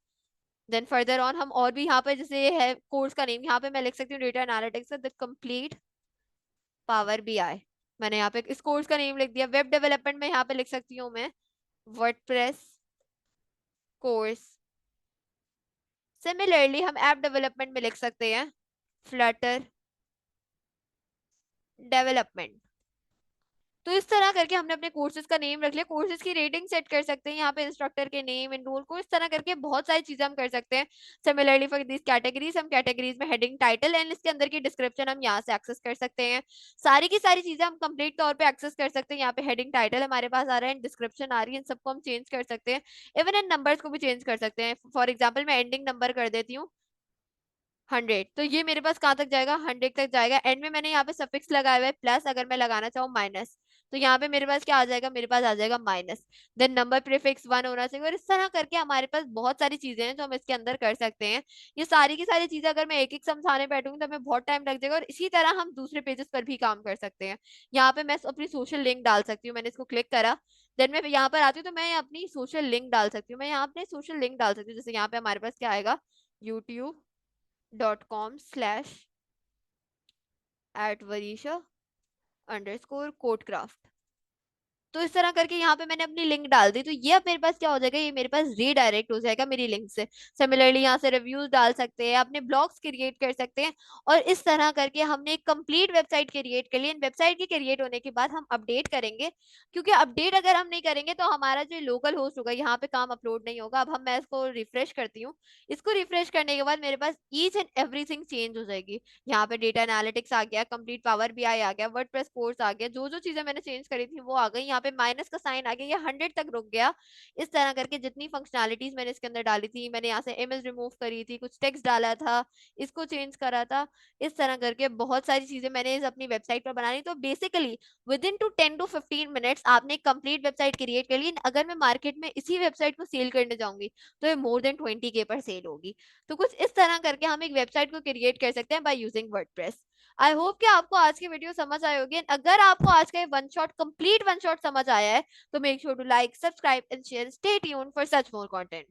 Then further on हम और भी यहाँ पे, जैसे ये है कोर्स का नेम, यहाँ पे मैं लिख सकती हूँ data analytics the complete power BI. मैंने यहाँ पे इस कोर्स का नेम लिख दिया। वेब डेवलपमेंट में यहाँ पे लिख सकती हूँ मैं वर्डप्रेस कोर्स। सिमिलरली हम ऐप डेवलपमेंट में लिख सकते हैं फ्लटर डेवलपमेंट। तो इस तरह करके हमने अपने कोर्सेज का नेम रख लिया। कोर्सेज की रेटिंग सेट कर सकते हैं यहाँ पे, इंस्ट्रक्टर के नेम, एनरोल को, इस तरह करके बहुत सारी चीजें हम कर सकते हैं। सिमिलरली फॉर दिस कैटेगरीज, हम कैटेगरीज में हेडिंग, टाइटल एंड इसके अंदर की डिस्क्रिप्शन हम यहाँ से एक्सेस कर सकते हैं। सारी की सारी चीजें हम कंप्लीट तौर पे एक्सेस कर सकते हैं। यहाँ पे हेडिंग टाइटल हमारे पास आ रहा है, डिस्क्रिप्शन आ रही है, इन सबको हम चेंज कर सकते हैं। इवन इन नंबर्स को भी चेंज कर सकते हैं। फॉर एग्जाम्पल मैं एंडिंग नंबर कर देती हूँ 100, तो ये मेरे पास कहाँ तक जाएगा, 100 तक जाएगा। एंड में मैंने यहाँ पे सफिक्स लगाया हुआ है प्लस, अगर मैं लगाना चाहूँ माइनस, तो यहाँ पे मेरे पास क्या आ जाएगा, मेरे पास आ जाएगा माइनस। देन नंबर प्रीफिक्स 1 होना चाहिए। और इस तरह करके हमारे पास बहुत सारी चीजें हैं जो हम इसके अंदर कर सकते हैं। ये सारी की सारी चीजें अगर मैं एक एक समझाने बैठूंगी तो हमें बहुत टाइम लग जाएगा, और इसी तरह हम दूसरे पेजेस पर भी काम कर सकते हैं। यहाँ पे मैं अपनी सोशल लिंक डाल सकती हूँ। मैंने इसको क्लिक करा, देन मैं यहाँ पर आती हूँ, तो मैं अपनी सोशल लिंक डाल सकती हूँ। मैं यहाँ अपने सोशल लिंक डाल सकती हूँ, जैसे यहाँ पे हमारे पास क्या आएगा, youtube.com/@varisha_codecraft। तो इस तरह करके यहाँ पे मैंने अपनी लिंक डाल दी, तो ये अब मेरे पास क्या हो जाएगा, ये मेरे पास रीडायरेक्ट हो जाएगा मेरी लिंक से। सिमिलरली यहाँ से रिव्यूज डाल सकते हैं, अपने ब्लॉग्स क्रिएट कर सकते हैं। और इस तरह करके हमने एक कंप्लीट वेबसाइट क्रिएट कर ली। वेबसाइट के क्रिएट होने के बाद हम अपडेट करेंगे, क्योंकि अपडेट अगर हम नहीं करेंगे तो हमारा जो लोकल होस्ट होगा यहाँ पे काम अपलोड नहीं होगा। अब मैं इसको रिफ्रेश करती हूँ। इसको रिफ्रेश करने के बाद मेरे पास ईच एंड एवरीथिंग चेंज हो जाएगी। यहाँ पे डेटा एनालिटिक्स आ गया, कंप्लीट पावर बीआई आ गया, वर्डप्रेस कोर्स आ गया, जो जो चीजें मैंने चेंज करी थी वो आ गई। यहाँ पे माइनस का साइन आ गया, ये 100 तक रुक गया। इस तरह करके जितनी फंक्शनैलिटीज मैंने इसके अंदर डाली थी, मैंने यहाँ से इमेज रिमूव करी थी, कुछ टेक्स्ट डाला था, इसको चेंज करा था, इस तरह करके बहुत सारी चीजें मैंने इस अपनी वेबसाइट पर बनाई। तो basically within to 10 to 15 minutes आपने एक कंप्लीट वेबसाइट क्रिएट कर ली। अगर मैं मार्केट में इसी वेबसाइट को सेल करने जाऊंगी तो ये मोर देन 20K पर सेल होगी। तो कुछ इस तरह करके हम एक वेबसाइट को क्रिएट कर सकते हैं by using WordPress. I hope कि आपको आज की वीडियो समझ आई होगी। अगर आपको आज का ये one shot complete one shot समझ आया है तो make sure to like, subscribe and share. Stay tuned for such more content.